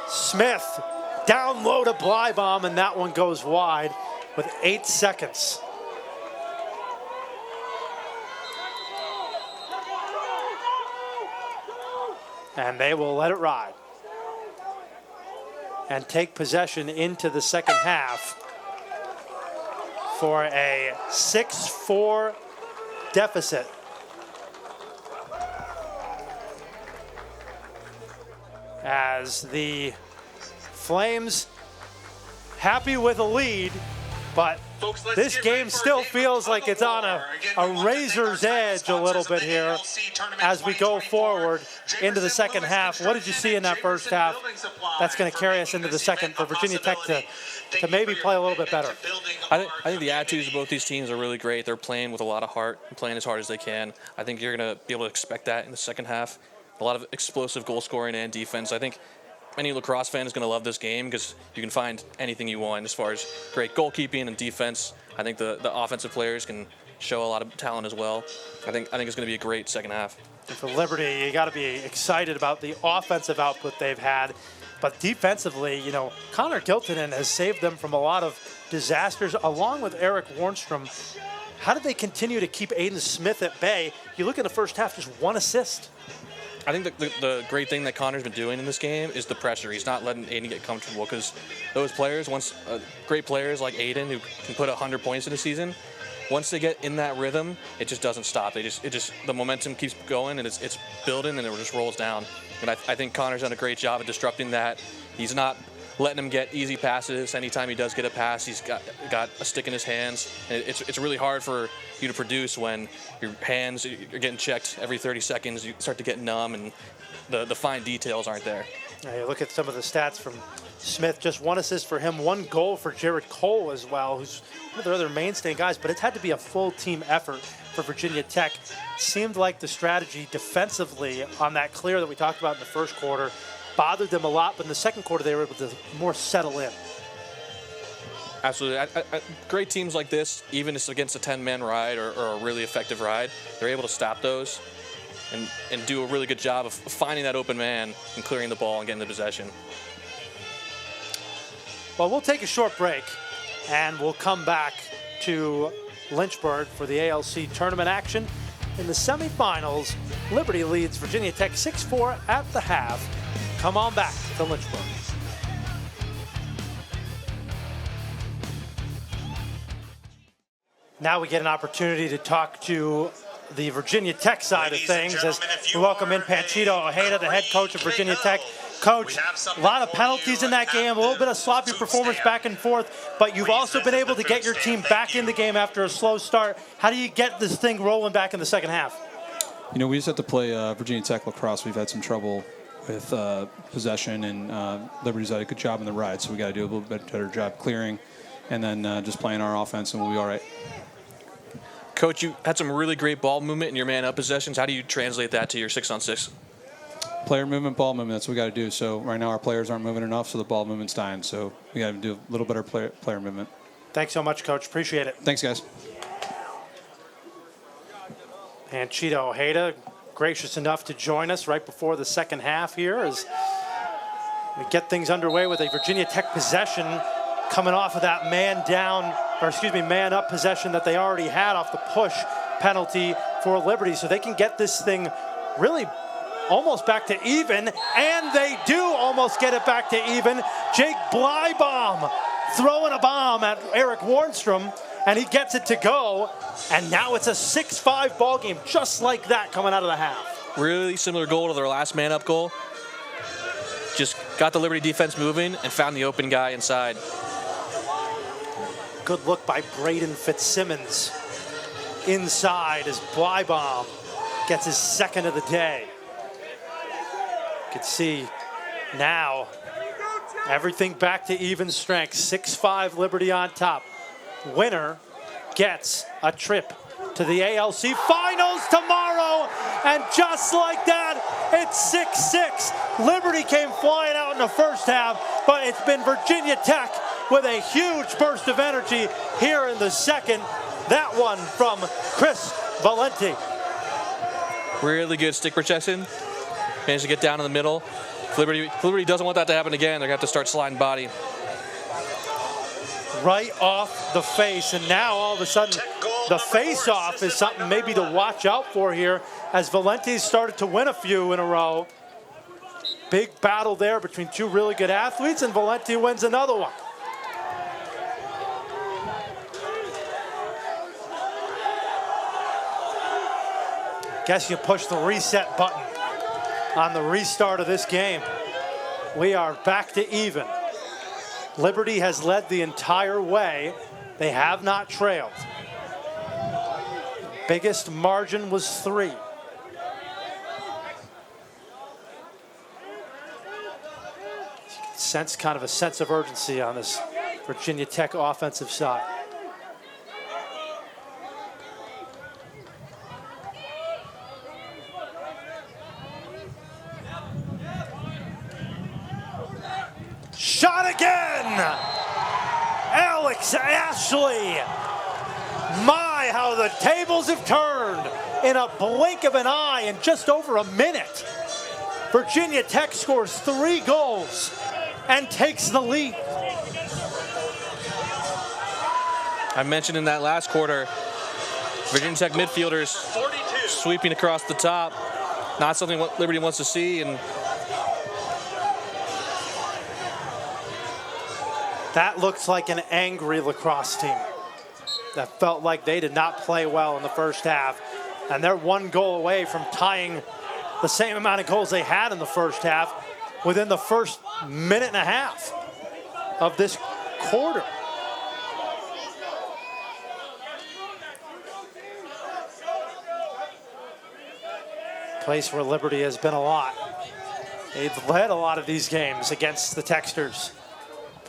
Smith down low to Bleibom, and that one goes wide with 8 seconds. And they will let it ride and take possession into the second half for a 6-4 deficit. As the Flames happy with a lead, but Folks, let's this get ready game for still game feels of like the it's on war. Again, we a want to thank razor's our edge a little sponsors bit of the here ALC tournament as we go 2024. forward into the Jamerson second Lewis half. What did you see in that first Construction, half? Building Supply That's going to for carry us making into the this second event for a Virginia Tech possibility. to Thank maybe you for play a your little bit better. commitment to building I think the our attitudes of both these community. teams are really great. They're playing with a lot of heart and playing as hard as they can. I think you're going to be able to expect that in the second half. A lot of explosive goal scoring and defense. I think any lacrosse fan is going to love this game because you can find anything you want as far as great goalkeeping and defense. I think the offensive players can show a lot of talent as well. I think it's going to be a great second half. And for Liberty, you got to be excited about the offensive output they've had. But defensively, you know, Connor Giltonen has saved them from a lot of disasters, along with Eric Warnstrom. How did they continue to keep Aiden Smith at bay? You look in the first half, just 1 assist. I think the great thing that Connor's been doing in this game is the pressure. He's not letting Aiden get comfortable because those players, great players like Aiden who can put 100 points in a season, once they get in that rhythm, it just doesn't stop. The momentum keeps going and it's building and it just rolls down. And I think Connor's done a great job of disrupting that. He's not letting him get easy passes. Anytime he does get a pass, he's got a stick in his hands. And it's really hard for you to produce when your hands are getting checked every 30 seconds. You start to get numb and the fine details aren't there. Now you look at some of the stats from Smith, just 1 assist for him, 1 goal for Jared Cole as well, who's one of their other mainstay guys, but it's had to be a full team effort for Virginia Tech. Seemed like the strategy defensively on that clear that we talked about in the first quarter bothered them a lot, but in the second quarter they were able to more settle in. Absolutely. Great teams like this, even if it's against a 10-man ride or a really effective ride, they're able to stop those and do a really good job of finding that open man and clearing the ball and getting the possession. Well, we'll take a short break, and we'll come back to Lynchburg for the ALC tournament action. In the semifinals, Liberty leads Virginia Tech 6-4 at the half. Come on back to Lynchburg. Now we get an opportunity to talk to the Virginia Tech side of things as we welcome in Panchito Ojeda, the head coach of Virginia Tech. Coach, a lot of penalties in that game, a little bit of sloppy performance back and forth, but you've also been able to get your team back in the game after a slow start. How do you get this thing rolling back in the second half? You know, we just have to play Virginia Tech lacrosse. We've had some trouble possession, and Liberty's done a good job in the ride, so we got to do a little bit better job clearing, and then just playing our offense, and we'll be all right. Coach, you had some really great ball movement in your man-up possessions. How do you translate that to your 6-on-6? Player movement, ball movement, that's what we got to do. So right now our players aren't moving enough, so the ball movement's dying. So we got to do a little better player movement. Thanks so much, Coach. Appreciate it. Thanks, guys. And Cheeto Ojeda, gracious enough to join us right before the second half here as we get things underway with a Virginia Tech possession coming off of that man up possession that they already had off the push penalty for Liberty. So they can get this thing really almost back to even, and they do almost get it back to even. Jake Blybaum throwing a bomb at Eric Warnstrom, and he gets it to go. And now it's a 6-5 ball game, just like that coming out of the half. Really similar goal to their last man-up goal. Just got the Liberty defense moving and found the open guy inside. Good look by Braden Fitzsimmons inside as Blybaum gets his second of the day. You can see now everything back to even strength. 6-5 Liberty on top. Winner gets a trip to the ALC finals tomorrow. And just like that, it's 6-6. Liberty came flying out in the first half, but it's been Virginia Tech with a huge burst of energy here in the second. That one from Chris Valenti. Really good stick protection. Managed to get down in the middle. If Liberty doesn't want that to happen again, they're going to have to start sliding body. Right off the face, and now all of a sudden the face-off is something maybe to watch out for here as Valenti's started to win a few in a row. Big battle there between two really good athletes, and Valenti wins another one. Guess you push the reset button on the restart of this game. We are back to even. Liberty has led the entire way. They have not trailed. Biggest margin was 3. Sense kind of a sense of urgency on this Virginia Tech offensive side. Shot again! Alex Ashley. My, how the tables have turned in a blink of an eye in just over a minute. Virginia Tech scores 3 goals and takes the lead. I mentioned in that last quarter, Virginia Tech midfielders sweeping across the top. Not something Liberty wants to see, and that looks like an angry lacrosse team that felt like they did not play well in the first half. And they're 1 goal away from tying the same amount of goals they had in the first half within the first minute and a half of this quarter. Place where Liberty has been a lot. They've led a lot of these games against the Texters.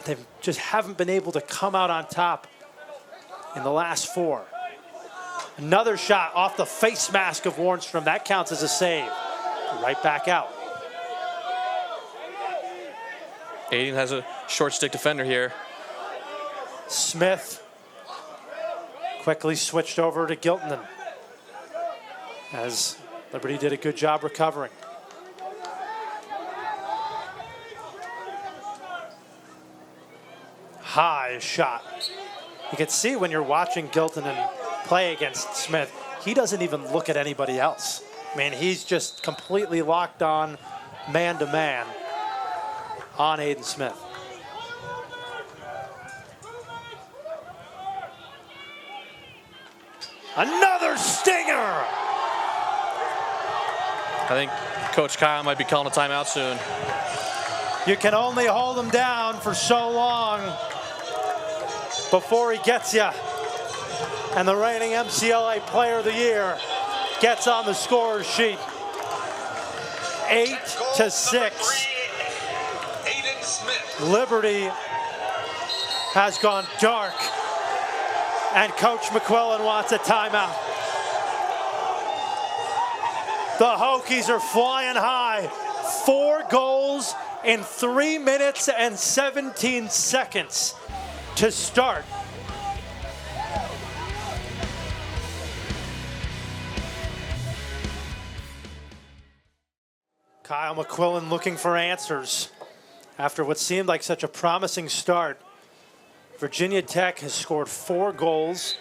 They just haven't been able to come out on top in the last 4. Another shot off the face mask of Warnstrom. That counts as a save. Right back out. Aiden has a short stick defender here. Smith quickly switched over to Gilton as Liberty did a good job recovering. High shot. You can see when you're watching Gilton play against Smith, he doesn't even look at anybody else. I mean, he's just completely locked on man-to-man on Aiden Smith. Another stinger! I think Coach Kyle might be calling a timeout soon. You can only hold him down for so long before he gets you. And the reigning MCLA Player of the Year gets on the scorer's sheet. 8-6. Aiden Smith. Liberty has gone dark, and Coach McQuillan wants a timeout. The Hokies are flying high. 4 goals in 3 minutes and 17 seconds to start. Kyle McQuillan looking for answers after what seemed like such a promising start. Virginia Tech has scored 4 goals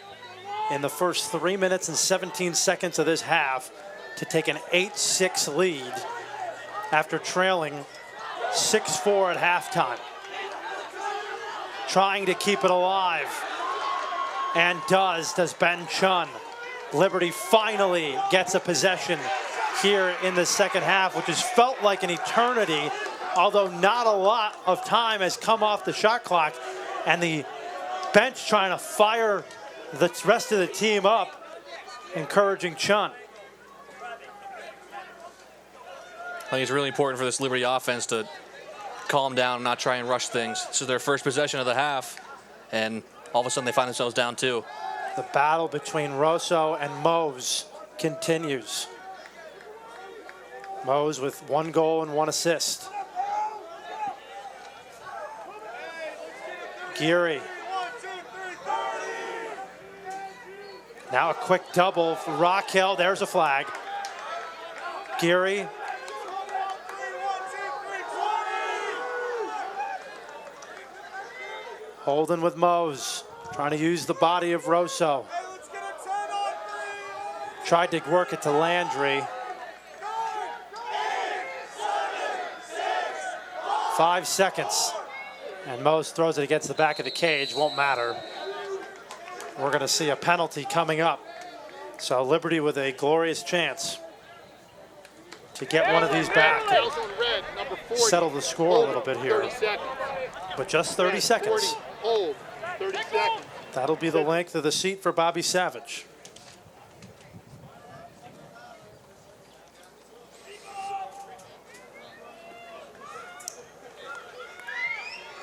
in the first 3 minutes and 17 seconds of this half to take an 8-6 lead after trailing 6-4 at halftime. Trying to keep it alive, and does Ben Chun. Liberty finally gets a possession here in the second half, which has felt like an eternity, although not a lot of time has come off the shot clock, and the bench trying to fire the rest of the team up, encouraging Chun. I think it's really important for this Liberty offense to calm down and not try and rush things. This is their first possession of the half, and all of a sudden they find themselves down 2. The battle between Rosso and Mose continues. Mose with 1 goal and 1 assist. Geary. Now a quick double for Raquel. There's a flag. Geary. Holden with Mose, trying to use the body of Rosso. Tried to work it to Landry. 5 seconds. And Mose throws it against the back of the cage. Won't matter. We're going to see a penalty coming up. So Liberty with a glorious chance to get one of these back and settle the score a little bit here. But just 30 seconds. Hold, 30 seconds. That'll be the length of the seat for Bobby Savage.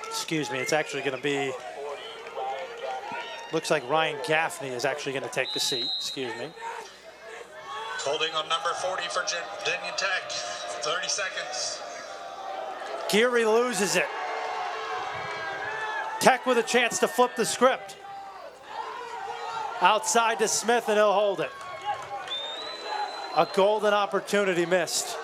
Excuse me, it's actually going to be, looks like Ryan Gaffney is actually going to take the seat. Excuse me. Holding on number 40 for Virginia Tech. 30 seconds. Geary loses it. Tech with a chance to flip the script. Outside to Smith, and he'll hold it. A golden opportunity missed.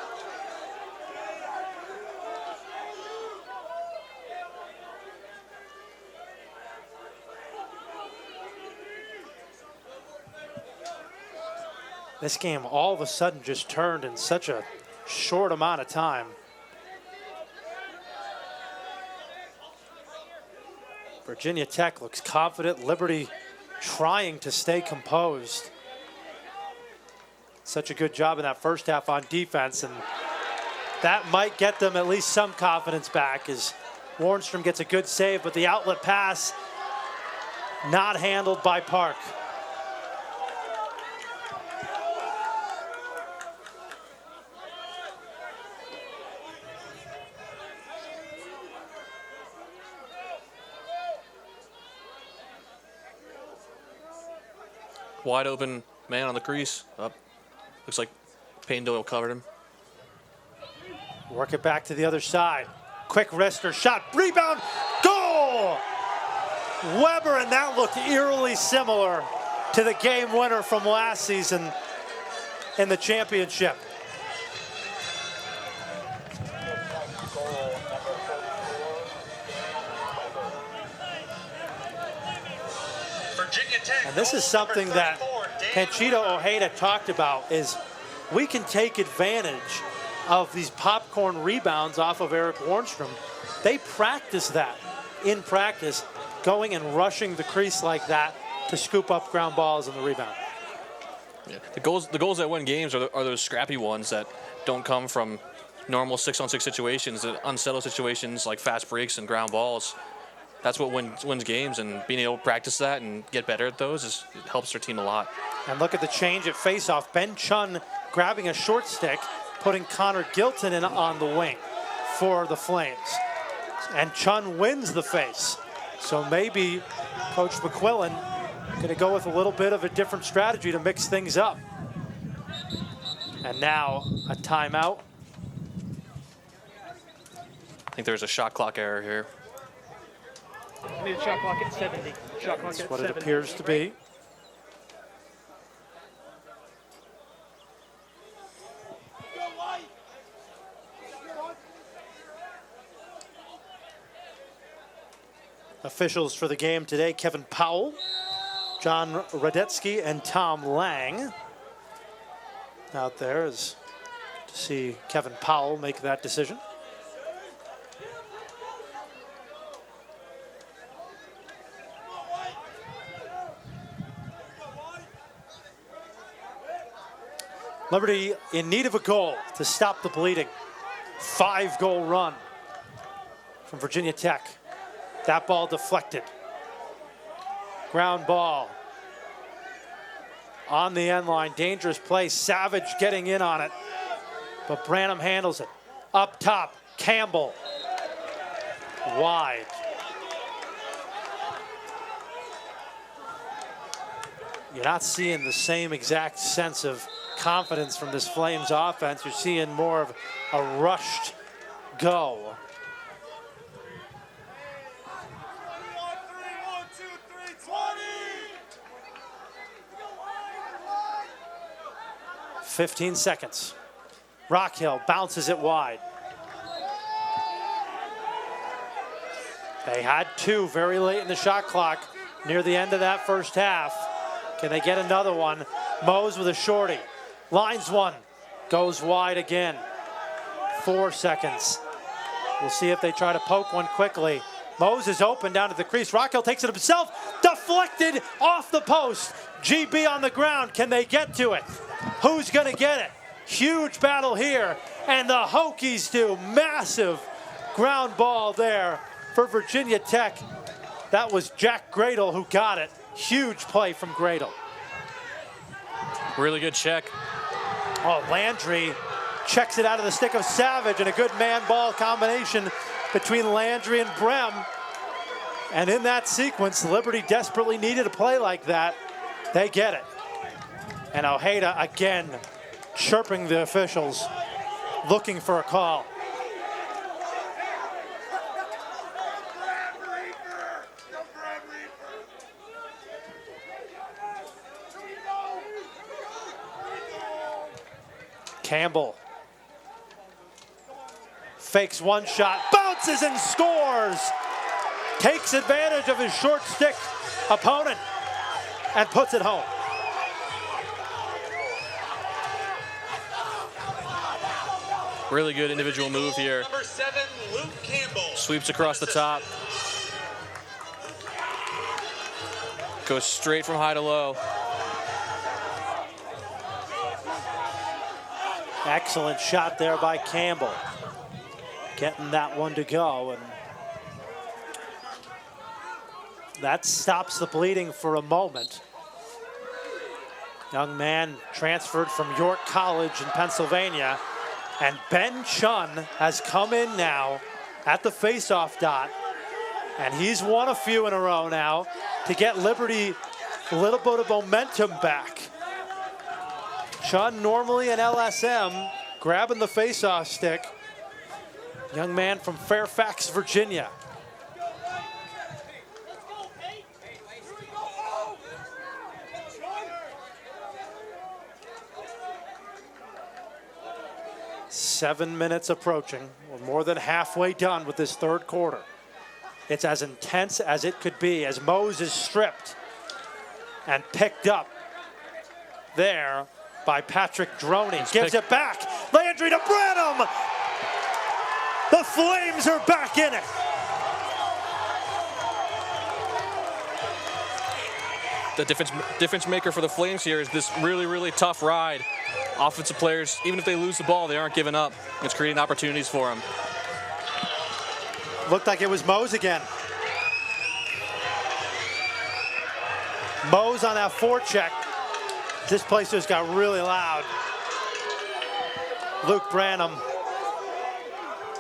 This game all of a sudden just turned in such a short amount of time. Virginia Tech looks confident. Liberty trying to stay composed. Such a good job in that first half on defense, and that might get them at least some confidence back as Warnstrom gets a good save, but the outlet pass not handled by Park. Wide open man on the crease. Up. Looks like Payne Doyle covered him. Work it back to the other side. Quick wrister shot, rebound, goal! Weber, and that looked eerily similar to the game winner from last season in the championship. Virginia Tech. And this is something that Panchito Ojeda talked about, is we can take advantage of these popcorn rebounds off of Eric Warnstrom. They practice that in practice, going and rushing the crease like that to scoop up ground balls in the rebound. Yeah. The goals that win games are those scrappy ones that don't come from normal 6-on-6 situations, the unsettled situations like fast breaks and ground balls. That's what wins games, and being able to practice that and get better at those it helps their team a lot. And look at the change at faceoff. Ben Chun grabbing a short stick, putting Connor Gilton in on the wing for the Flames. And Chun wins the face. So maybe Coach McQuillan going to go with a little bit of a different strategy to mix things up. And now a timeout. I think there's a shot clock error here. I need a shot clock at 70. Shot clock That's at what 70. it appears to be. Officials for the game today, Kevin Powell, John Radetsky, and Tom Lang. Out there is to see Kevin Powell make that decision. Liberty in need of a goal to stop the bleeding. 5-goal run from Virginia Tech. That ball deflected. Ground ball. On the end line, dangerous play. Savage getting in on it. But Branham handles it. Up top, Campbell. Wide. You're not seeing the same exact sense of confidence from this Flames offense. You're seeing more of a rushed go. .15 seconds. Rockhill bounces it wide. They had two very late in the shot clock near the end of that first half. Can they get another one? Mose with a shorty. Lines one. Goes wide again. 4 seconds. We'll see if they try to poke one quickly. Mose is open down to the crease. Rockhill takes it himself. Deflected off the post. GB on the ground. Can they get to it? Who's going to get it? Huge battle here. And the Hokies do. Massive ground ball there for Virginia Tech. That was Jack Gradle who got it. Huge play from Gradle. Really good check. Oh, Landry checks it out of the stick of Savage, and a good man-ball combination between Landry and Brem. And in that sequence, Liberty desperately needed a play like that. They get it. And Ojeda again chirping the officials, looking for a call. Campbell fakes one shot, bounces and scores. Takes advantage of his short stick opponent and puts it home. Really good individual move here. Number 7, Luke Campbell. Sweeps across the top. Goes straight from high to low. Excellent shot there by Campbell. Getting that one to go, and that stops the bleeding for a moment. Young man transferred from York College in Pennsylvania, and Ben Chun has come in now at the faceoff dot, and he's won a few in a row now to get Liberty a little bit of momentum back. Chun, normally an LSM, grabbing the faceoff stick. Young man from Fairfax, Virginia. Seven minutes approaching. We're more than halfway done with this third quarter. It's as intense as it could be as Mose is stripped and picked up there by Patrick Droney. Gives it back. Landry to Branham. The Flames are back in it. The difference maker for the Flames here is this really, really tough ride. Offensive players, even if they lose the ball, they aren't giving up. It's creating opportunities for them. Looked like it was Mose again. Mose on that forecheck. This place just got really loud. Luke Branham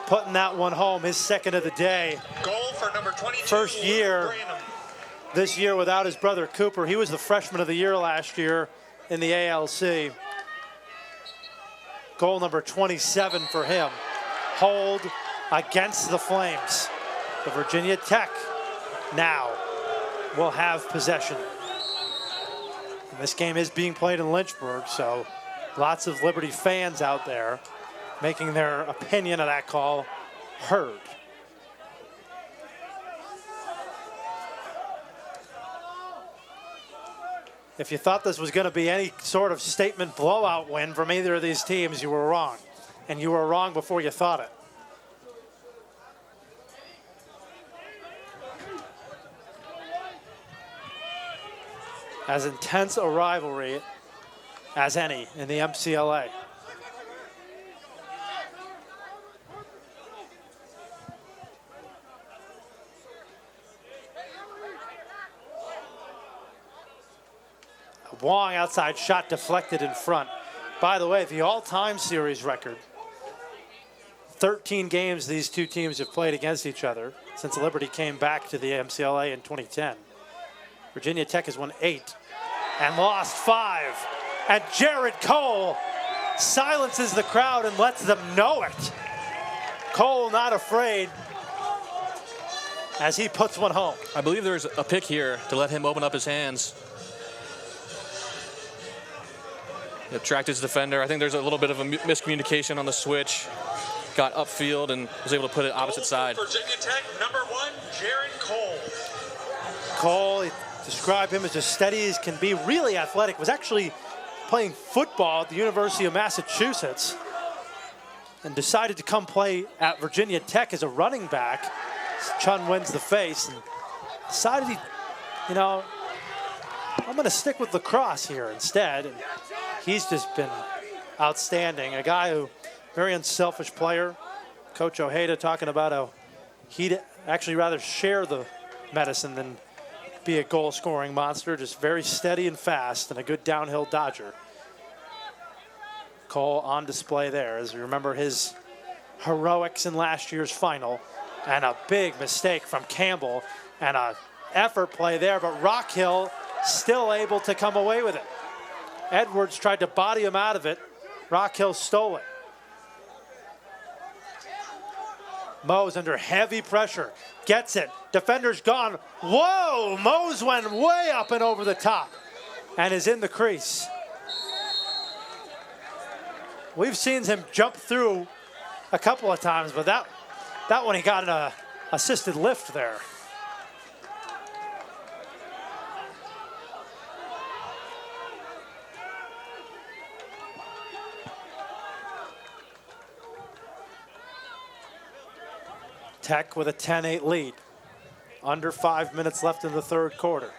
putting that one home, his second of the day. Goal for number 22. First year Branham. this year without his brother Cooper. He was the freshman of the year last year in the ALC. Goal number 27 for him. Hold against the Flames. The Virginia Tech now will have possession. And this game is being played in Lynchburg, so lots of Liberty fans out there making their opinion of that call heard. If you thought this was going to be any sort of statement blowout win from either of these teams, you were wrong. And you were wrong before you thought it. As intense a rivalry as any in the MCLA. Wong outside shot deflected in front. By the way, the all-time series record. 13 games these two teams have played against each other since Liberty came back to the MCLA in 2010. Virginia Tech has won 8 and lost 5. And Jared Cole silences the crowd and lets them know it. Cole not afraid as he puts one home. I believe there's a pick here to let him open up his hands. Tracked his defender. I think there's a little bit of a miscommunication on the switch. Got upfield and was able to put it opposite side. Virginia Tech, number 1, Jared Cole. Cole, describe him as steady as can be, really athletic, was actually playing football at the University of Massachusetts and decided to come play at Virginia Tech as a running back. Chun wins the face and decided I'm going to stick with lacrosse here instead. And he's just been outstanding. A guy who, very unselfish player. Coach Ojeda talking about how he'd actually rather share the medicine than be a goal-scoring monster. Just very steady and fast and a good downhill dodger. Cole on display there as we remember his heroics in last year's final. And a big mistake from Campbell and an effort play there, but Rockhill still able to come away with it. Edwards tried to body him out of it. Rockhill stole it. Mose under heavy pressure. Gets it. Defender's gone. Whoa! Mose went way up and over the top and is in the crease. We've seen him jump through a couple of times, but that one he got an assisted lift there. Tech with a 10-8 lead. Under 5 minutes left in the third quarter.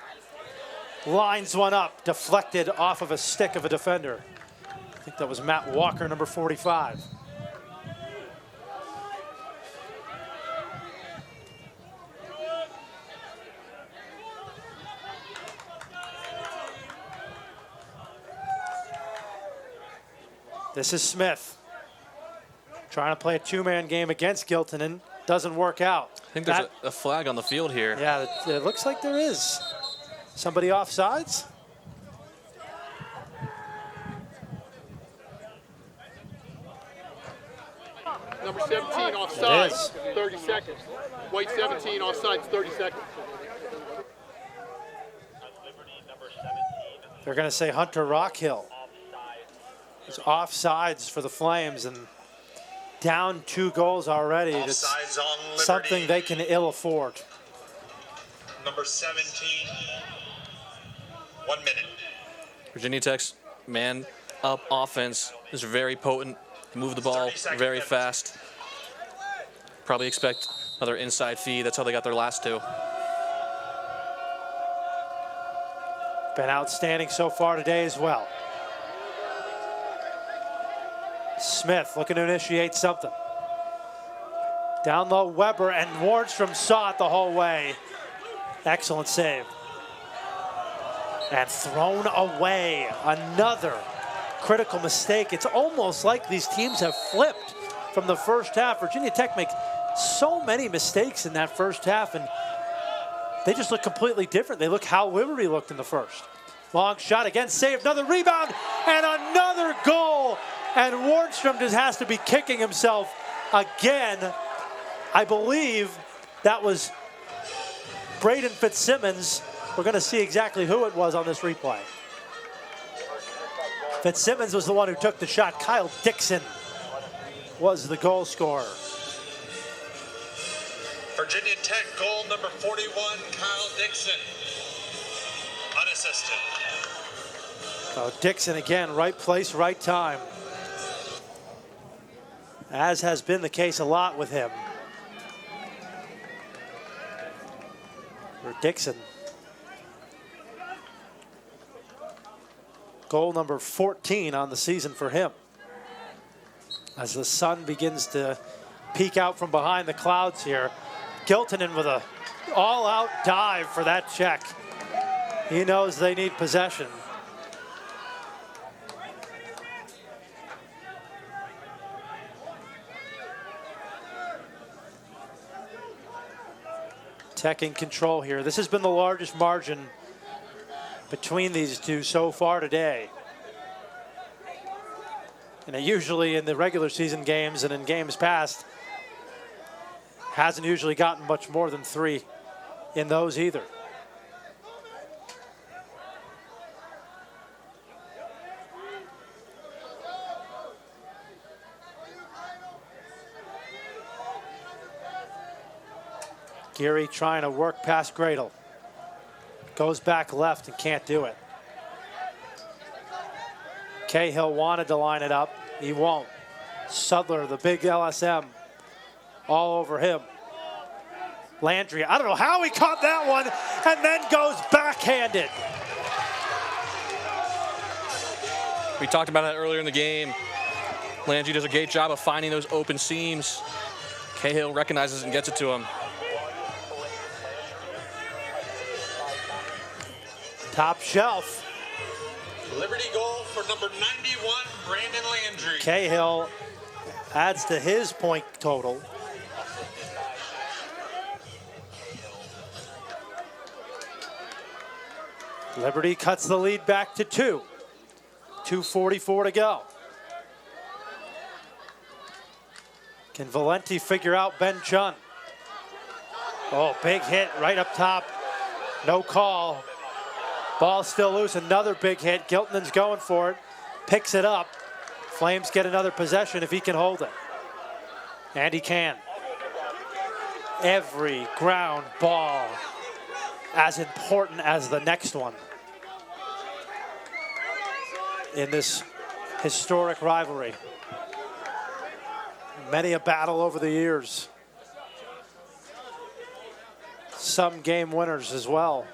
Lines one up, deflected off of a stick of a defender. I think that was Matt Walker, number 45. This is Smith. Trying to play a two-man game against Giltonen. Doesn't work out. I think there's a flag on the field here. Yeah, it looks like there is. Somebody offsides? Number 17 offside, 30 seconds. White 17 offsides, 30 seconds. They're going to say Hunter Rockhill. It's offsides for the Flames and down 2 goals already. That's something they can ill afford. Number 17, 1 minute. Virginia Tech's man up offense is very potent. They move the ball very fast. Probably expect another inside feed. That's how they got their last 2. Been outstanding so far today as well. Smith looking to initiate something. Down low, Weber, and Wardstrom saw it the whole way. Excellent save. And thrown away. Another critical mistake. It's almost like these teams have flipped from the first half. Virginia Tech makes so many mistakes in that first half, and they just look completely different. They look how Liberty looked in the first. Long shot again, saved, another rebound, and another goal. And Warnstrom just has to be kicking himself again. I believe that was Braden Fitzsimmons. We're going to see exactly who it was on this replay. Fitzsimmons was the one who took the shot. Kyle Dixon was the goal scorer. Virginia Tech goal number 41, Kyle Dixon, unassisted. So Dixon again, right place, right time. As has been the case a lot with him. For Dixon. Goal number 14 on the season for him. As the sun begins to peek out from behind the clouds here. Giltonen with a all-out dive for that check. He knows they need possession. Tech in control here. This has been the largest margin between these two so far today. And usually in the regular season games and in games past, hasn't usually gotten much more than 3 in those either. Geary trying to work past Gradle. Goes back left and can't do it. Cahill wanted to line it up. He won't. Sudler, the big LSM, all over him. Landry, I don't know how he caught that one, and then goes backhanded. We talked about that earlier in the game. Landry does a great job of finding those open seams. Cahill recognizes and gets it to him. Top shelf. Liberty goal for number 91, Brandon Landry. Cahill adds to his point total. Liberty cuts the lead back to 2. 2:44 to go. Can Valenti figure out Ben Chun? Oh, big hit right up top. No call. Ball still loose, another big hit. Giltonen's going for it, picks it up. Flames get another possession if he can hold it. And he can. Every ground ball as important as the next one in this historic rivalry. Many a battle over the years. Some game winners as well.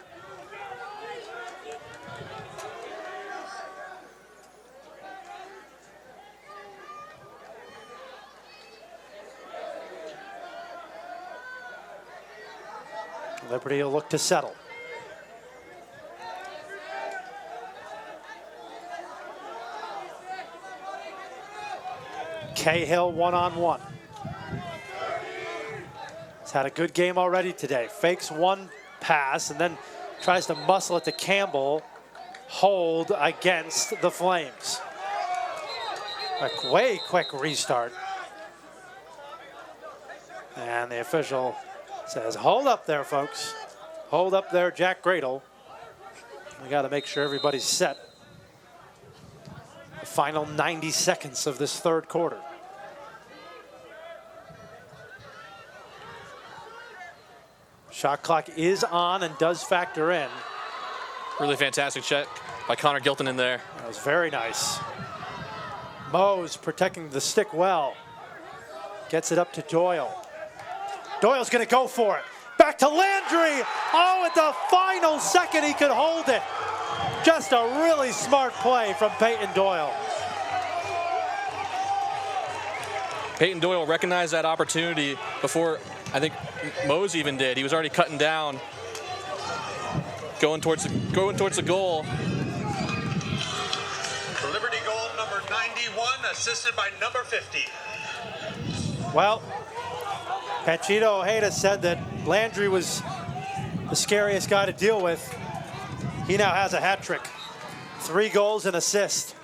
Liberty will look to settle. Cahill one-on-one. He's had a good game already today. Fakes one pass and then tries to muscle it to Campbell. Hold against the Flames. A way quick restart. And the official says, hold up there, folks. Hold up there, Jack Gradle. We got to make sure everybody's set. The final 90 seconds of this third quarter. Shot clock is on and does factor in. Really fantastic check by Connor Giltonen there. That was very nice. Mose protecting the stick well. Gets it up to Doyle. Doyle's going to go for it. Back to Landry. Oh, at the final second he could hold it. Just a really smart play from Peyton Doyle. Peyton Doyle recognized that opportunity before I think Mose even did. He was already cutting down, going towards the goal. Liberty goal number assisted by number 50. Well, Panchito Ojeda said that Landry was the scariest guy to deal with. He now has a hat trick. 3 goals and assist.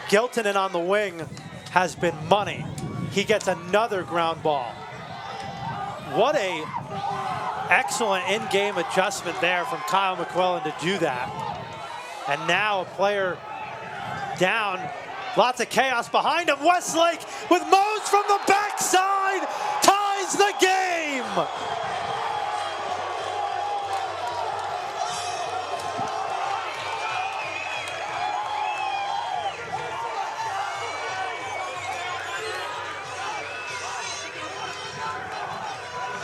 Giltonen on the wing has been money. He gets another ground ball. What a excellent in-game adjustment there from Kyle McQuillan to do that. And now a player down. Lots of chaos behind him. Westlake with Mose from the backside ties the game.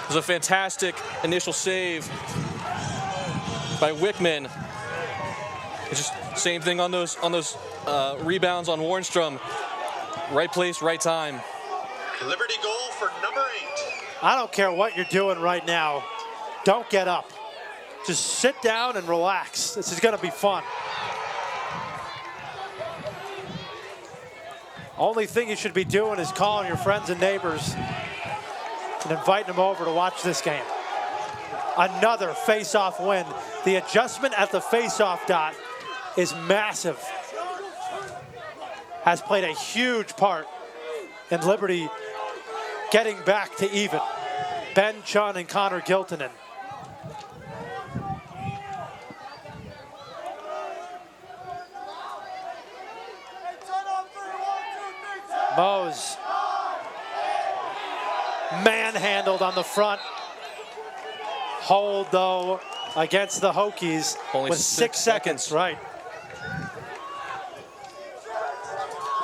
It was a fantastic initial save by Wickman. It's just same thing on those rebounds on Warnstrom. Right place, right time. Liberty goal for number 8. I don't care what you're doing right now. Don't get up. Just sit down and relax. This is going to be fun. Only thing you should be doing is calling your friends and neighbors and inviting them over to watch this game. Another face-off win. The adjustment at the face-off dot is massive. Has played a huge part in Liberty getting back to even. Ben Chun and Connor Giltonen. Mose manhandled on the front. Hold, though, against the Hokies Only with 6 seconds. Right.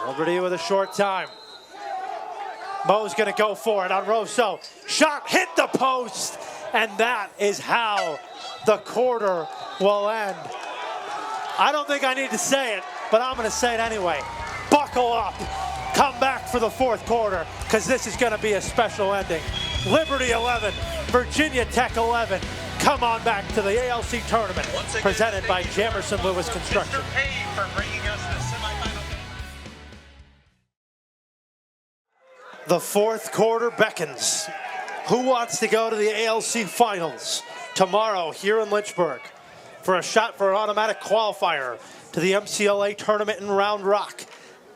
Liberty with a short time. Mo's going to go for it on Rousseau. Shot hit the post, and that is how the quarter will end. I don't think I need to say it, but I'm going to say it anyway. Buckle up. Come back for the 4th quarter, because this is going to be a special ending. Liberty 11, Virginia Tech 11. Come on back to the ALC tournament, presented by Jamerson Lewis Construction. Mr. Payne for bringing us the semifinal game. The 4th quarter beckons. Who wants to go to the ALC finals tomorrow here in Lynchburg for a shot for an automatic qualifier to the MCLA tournament in Round Rock?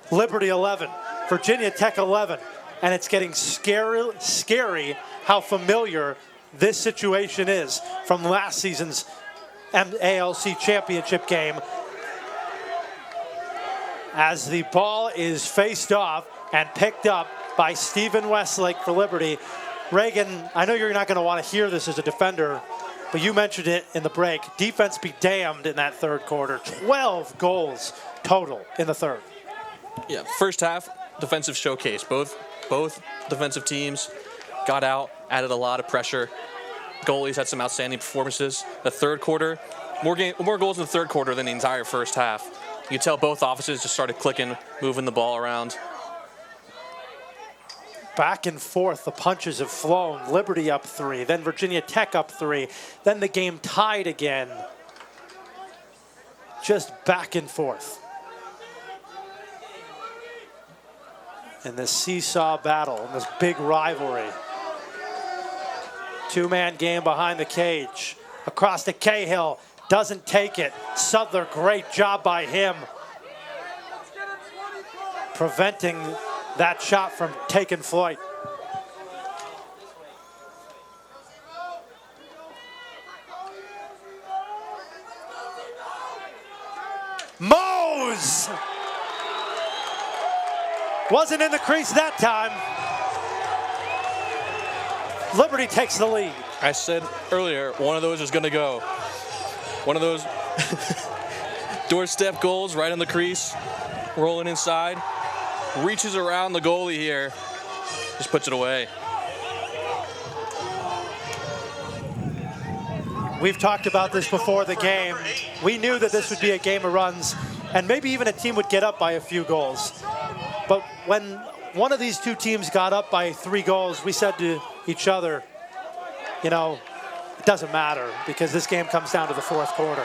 Liberty 11, Virginia Tech 11, and it's getting scary how familiar this situation is from last season's ALC championship game. As the ball is faced off and picked up by Stephen Westlake for Liberty. Reagan, I know you're not going to want to hear this as a defender, but you mentioned it in the break. Defense be damned in that 3rd quarter. 12 goals total in the 3rd. Yeah, first half, defensive showcase. Both defensive teams got out, added a lot of pressure. Goalies had some outstanding performances. The 3rd quarter, more goals in the 3rd quarter than the entire first half. You could tell both offenses just started clicking, moving the ball around. Back and forth, the punches have flown. Liberty up 3, then Virginia Tech up 3, then the game tied again. Just back and forth. In this seesaw battle, in this big rivalry. 2-man game behind the cage. Across to Cahill, doesn't take it. Sudler, great job by him. Preventing that shot from taking flight. Mose! Wasn't in the crease that time. Liberty takes the lead. I said earlier, one of those is going to go. One of those doorstep goals right in the crease, rolling inside, reaches around the goalie here, just puts it away. We've talked about this before the game. We knew that this would be a game of runs, and maybe even a team would get up by a few goals. But when one of these two teams got up by 3 goals, we said to each other, you know, it doesn't matter because this game comes down to the 4th quarter.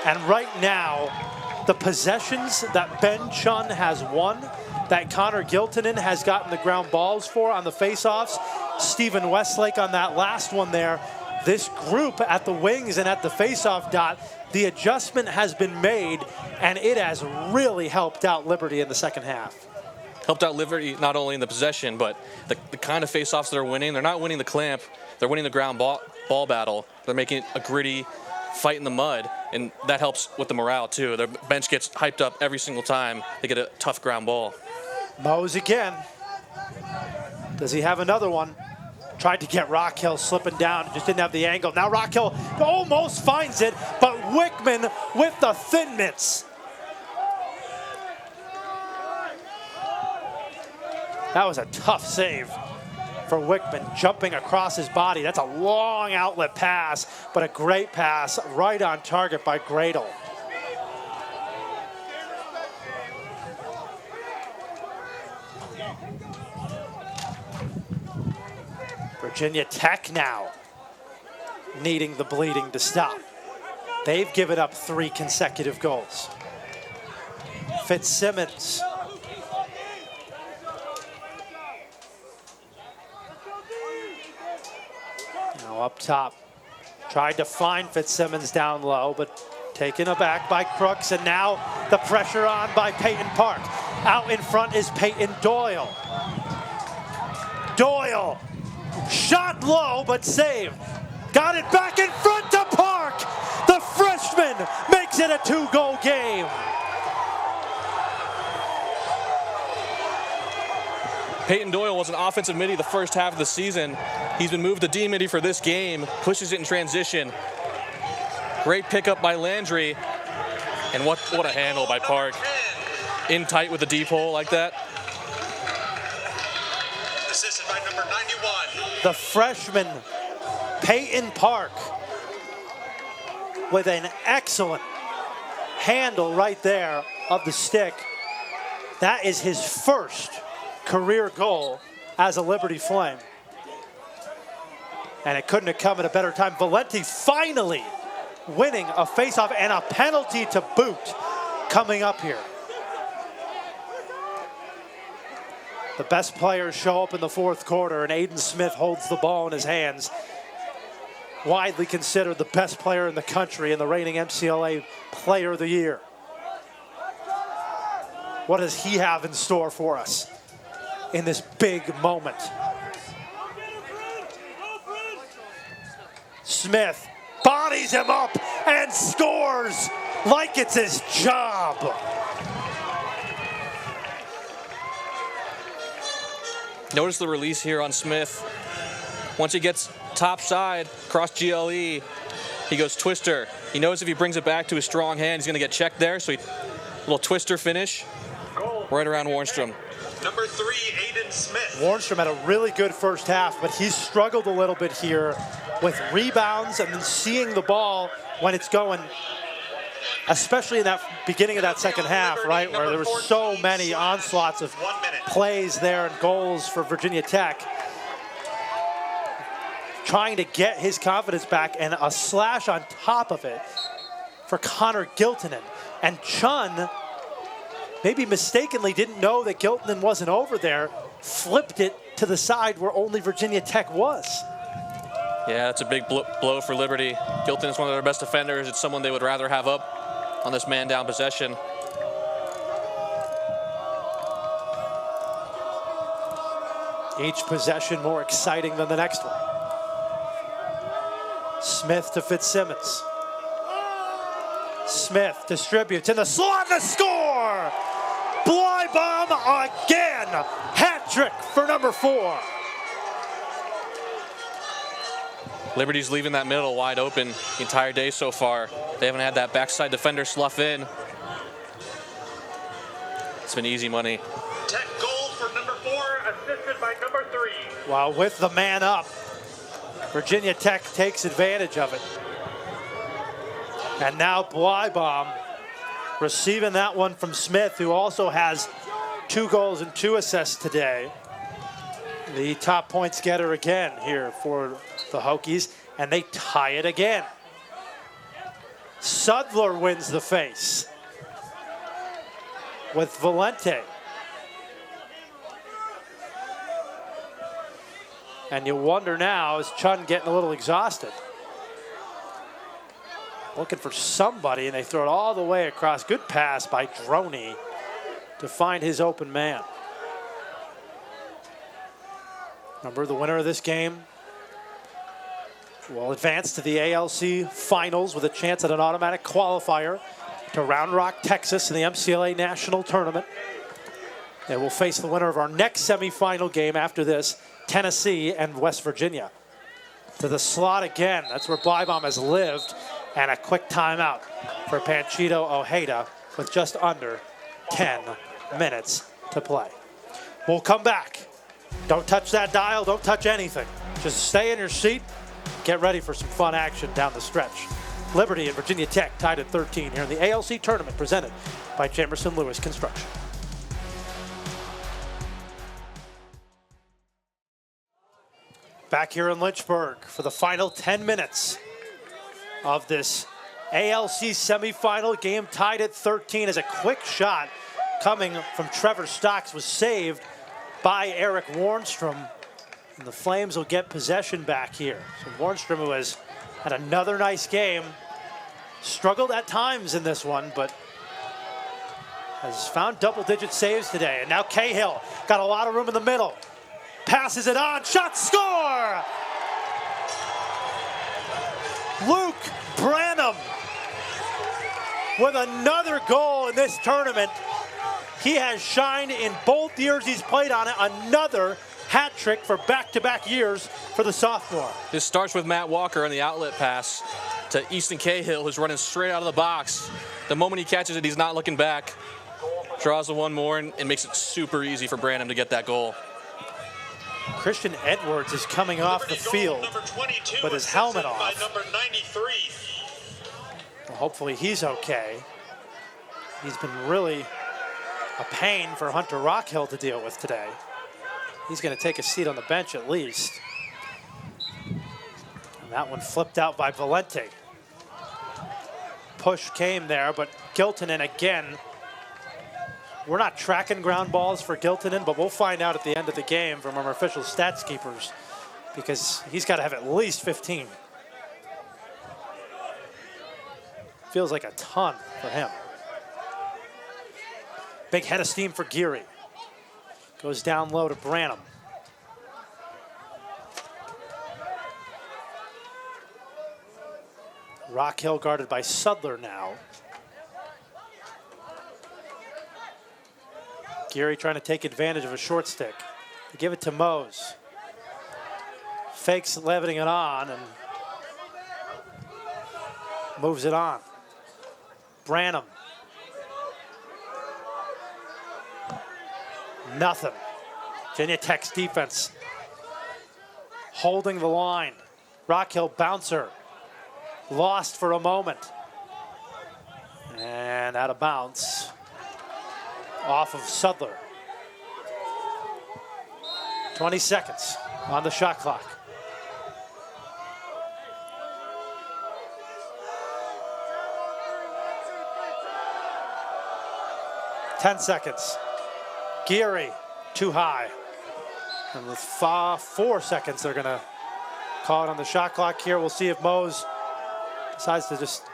And right now, the possessions that Ben Chun has won that Connor Giltonen has gotten the ground balls for on the faceoffs. Stephen Westlake on that last one there. This group at the wings and at the faceoff dot, the adjustment has been made, and it has really helped out Liberty in the second half. Helped out Liberty not only in the possession, but the kind of faceoffs they're winning. They're not winning the clamp. They're winning the ground ball battle. They're making it a gritty fight in the mud, and that helps with the morale, too. Their bench gets hyped up every single time they get a tough ground ball. Mose again. Does he have another one? Tried to get Rockhill slipping down, just didn't have the angle. Now Rockhill almost finds it, but Wickman with the thin mitts. That was a tough save for Wickman, jumping across his body. That's a long outlet pass, but a great pass right on target by Gradle. Virginia Tech now needing the bleeding to stop. They've given up 3 consecutive goals. Fitzsimmons. Now up top. Tried to find Fitzsimmons down low, but taken aback by Crooks, and now the pressure on by Peyton Park. Out in front is Peyton Doyle. Doyle, shot low, but saved. Got it back in front to Park. The freshman makes it a 2-goal game. Peyton Doyle was an offensive midi the first half of the season. He's been moved to D midi for this game, pushes it in transition. Great pickup by Landry, and what a handle by Park. In tight with the deep hole like that. Assisted by number 91. The freshman, Peyton Park, with an excellent handle right there of the stick. That is his first career goal as a Liberty Flame. And it couldn't have come at a better time. Valenti finally winning a faceoff and a penalty to boot coming up here. The best players show up in the fourth quarter, and Aiden Smith holds the ball in his hands. Widely considered the best player in the country and the reigning MCLA Player of the Year. What does he have in store for us in this big moment? Smith bodies him up and scores like it's his job. Notice the release here on Smith. Once he gets top side, cross GLE, he goes twister. He knows if he brings it back to his strong hand, he's going to get checked there. So little twister finish right around Warnstrom. Number 3, Aiden Smith. Warnstrom had a really good first half, but he's struggled a little bit here with rebounds and then seeing the ball when it's going, especially in that beginning of that second half, right, where there were so many onslaughts of plays there and goals for Virginia Tech. Trying to get his confidence back, and a slash on top of it for Connor Giltonen. And Chun maybe mistakenly didn't know that Giltonen wasn't over there, flipped it to the side where only Virginia Tech was. Yeah, it's a big blow for Liberty. Gilton is one of their best defenders. It's someone they would rather have up on this man-down possession. Each possession more exciting than the next one. Smith to Fitzsimmons. Smith distributes in the slot, the score! Blybomb again! Hat trick for number 4. Liberty's leaving that middle wide open the entire day so far. They haven't had that backside defender slough in. It's been easy money. Tech goal for number 4, assisted by number 3. While with the man up, Virginia Tech takes advantage of it. And now Blybomb receiving that one from Smith, who also has 2 goals and 2 assists today. The top points getter again here for the Hokies, and they tie it again. Sudler wins the face with Valente. And you wonder now, is Chun getting a little exhausted? Looking for somebody, and they throw it all the way across. Good pass by Droney to find his open man. Remember, the winner of this game will advance to the ALC finals with a chance at an automatic qualifier to Round Rock, Texas in the MCLA National Tournament. They will face the winner of our next semifinal game after this, Tennessee and West Virginia. To the slot again. That's where Bleibom has lived. And a quick timeout for Panchito Ojeda with just under 10 minutes to play. We'll come back. Don't touch that dial. Don't touch anything. Just stay in your seat. Get ready for some fun action down the stretch. Liberty and Virginia Tech tied at 13 here in the ALC tournament presented by Jamerson Lewis Construction. Back here in Lynchburg for the final 10 minutes of this ALC semifinal game, tied at 13, as a quick shot coming from Trevor Stocks was saved by Eric Warnstrom. And the Flames will get possession back here. So Warnstrom, who has had another nice game, struggled at times in this one, but has found double-digit saves today. And now Cahill got a lot of room in the middle. Passes it on, shot, score! Luke Branham with another goal in this tournament. He has shined in both years he's played on it. Another hat trick for back-to-back years for the sophomore. This starts with Matt Walker on the outlet pass to Easton Cahill, who's running straight out of the box. The moment he catches it, he's not looking back. Draws the one more and makes it super easy for Branham to get that goal. Christian Edwards is coming off the field with his helmet off. Well, hopefully he's okay. He's been really a pain for Hunter Rockhill to deal with today. He's going to take a seat on the bench at least. And that one flipped out by Valente. Push came there, but Giltonen again. We're not tracking ground balls for Giltonen, but we'll find out at the end of the game from our official stats keepers, because he's got to have at least 15. Feels like a ton for him. Big head of steam for Geary. Goes down low to Branham. Rockhill guarded by Sudler now. Geary trying to take advantage of a short stick. They give it to Mose. Fakes leveling it on and moves it on. Branham. Nothing. Virginia Tech's defense holding the line. Rockhill bouncer. Lost for a moment. And out of bounds. Off of Sudler. 20 seconds on the shot clock. Ten seconds. Geary, too high. And with 4 seconds, they're going to call it on the shot clock here. We'll see if Mose decides to just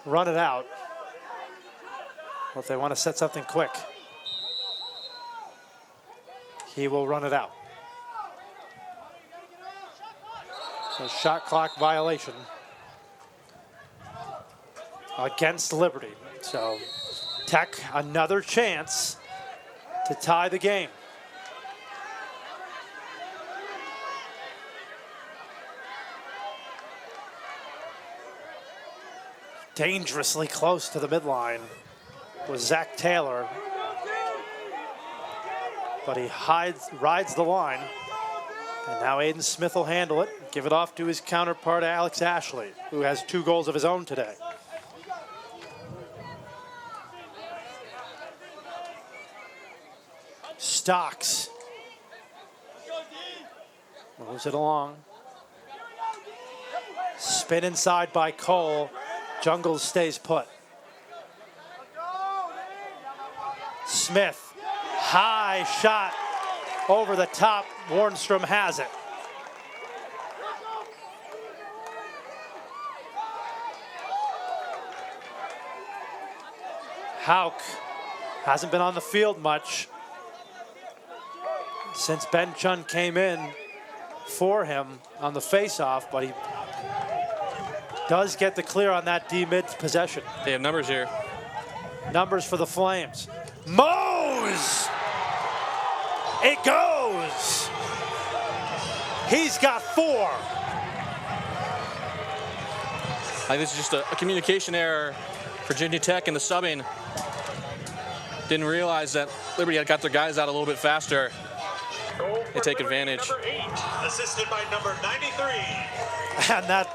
run it out, or if they want to set something quick. He will run it out. So shot clock violation against Liberty. So Tech, another chance to tie the game. Dangerously close to the midline was Zach Taylor, but he rides the line. And now Aiden Smith will handle it, give it off to his counterpart Alex Ashley, who has 2 goals of his own today. Stocks moves it along. Spin inside by Cole. Jungles stays put. Smith, high shot over the top. Warnstrom has it. Hauk hasn't been on the field much since Ben Chun came in for him on the faceoff, but he does get the clear on that D-mid possession. They have numbers here. Numbers for the Flames. Mose! It goes! He's got 4. I think this is just a communication error. Virginia Tech in the subbing. Didn't realize that Liberty had got their guys out a little bit faster. They take advantage. Number 8, assisted by number 93. And that,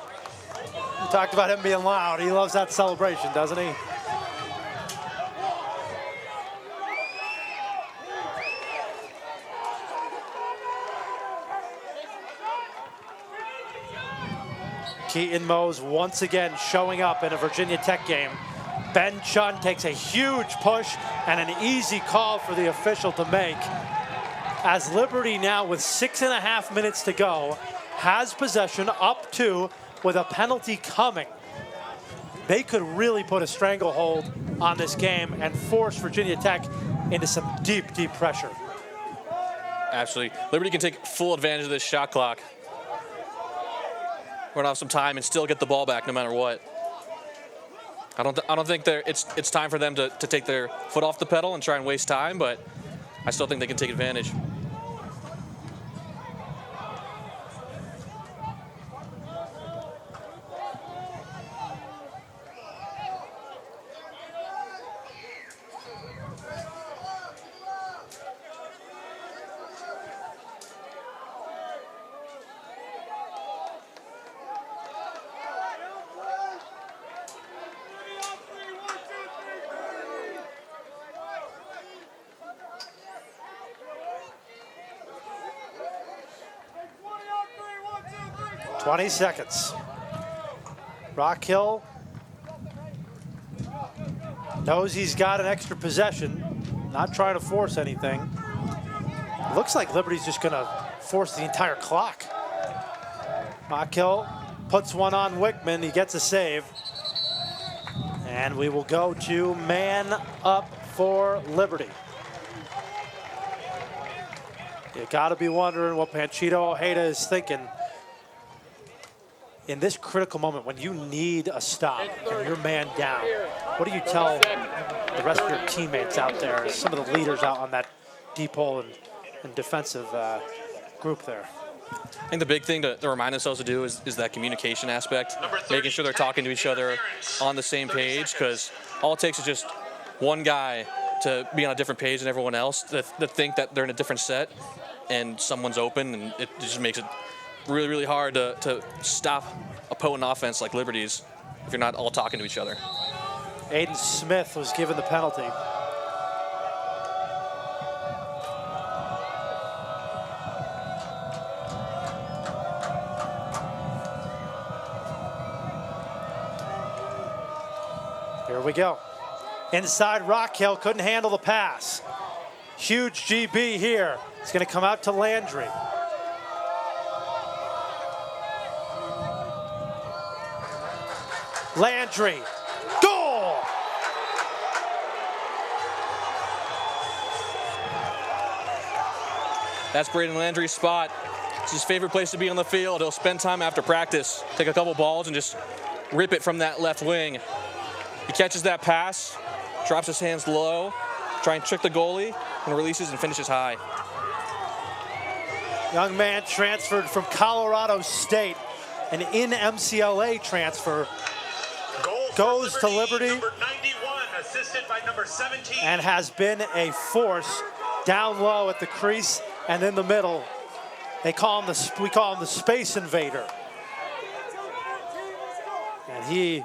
we talked about him being loud. He loves that celebration, doesn't he? Keaton Mose once again showing up in a Virginia Tech game. Ben Chun takes a huge push and an easy call for the official to make. As Liberty now with 6.5 minutes to go has possession up 2 with a penalty coming. They could really put a stranglehold on this game and force Virginia Tech into some deep, deep pressure. Absolutely. Liberty can take full advantage of this shot clock. Run off some time and still get the ball back no matter what. I don't think it's time for them to take their foot off the pedal and try and waste time, but I still think they can take advantage. Twenty seconds. Rock Hill knows he's got an extra possession, not trying to force anything. Looks like Liberty's just gonna force the entire clock. Rock Hill puts one on Wickman, he gets a save. And we will go to man up for Liberty. You gotta be wondering what Panchito Ojeda is thinking in this critical moment when you need a stop and you're man down. What do you tell the rest of your teammates out there, some of the leaders out on that deep hole and defensive group there? I think the big thing to remind themselves to do is that communication aspect, making sure they're talking to each other on the same page, because all it takes is just one guy to be on a different page than everyone else, to think that they're in a different set and someone's open, and it just makes it really, really hard to stop a potent offense like Liberty's if you're not all talking to each other. Aiden Smith was given the penalty. Here we go. Inside Rock Hill, couldn't handle the pass. Huge GB here. It's going to come out to Landry. Landry, goal! That's Braden Landry's spot. It's his favorite place to be on the field. He'll spend time after practice, take a couple balls, and just rip it from that left wing. He catches that pass, drops his hands low, try and trick the goalie, and releases and finishes high. Young man transferred from Colorado State, an in-MCLA transfer, goes to Liberty number 91, assisted by number 17. and has been a force down low at the crease and in the middle. We call him the Space Invader. And he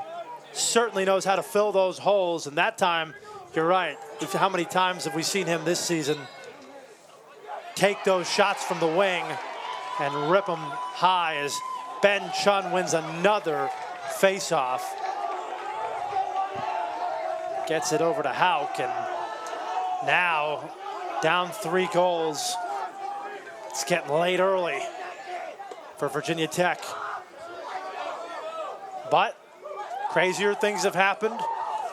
certainly knows how to fill those holes. And that time, you're right. How many times have we seen him this season take those shots from the wing and rip them high as Ben Chun wins another faceoff. Gets it over to Hauk, and now down 3 goals. It's getting late early for Virginia Tech. But crazier things have happened.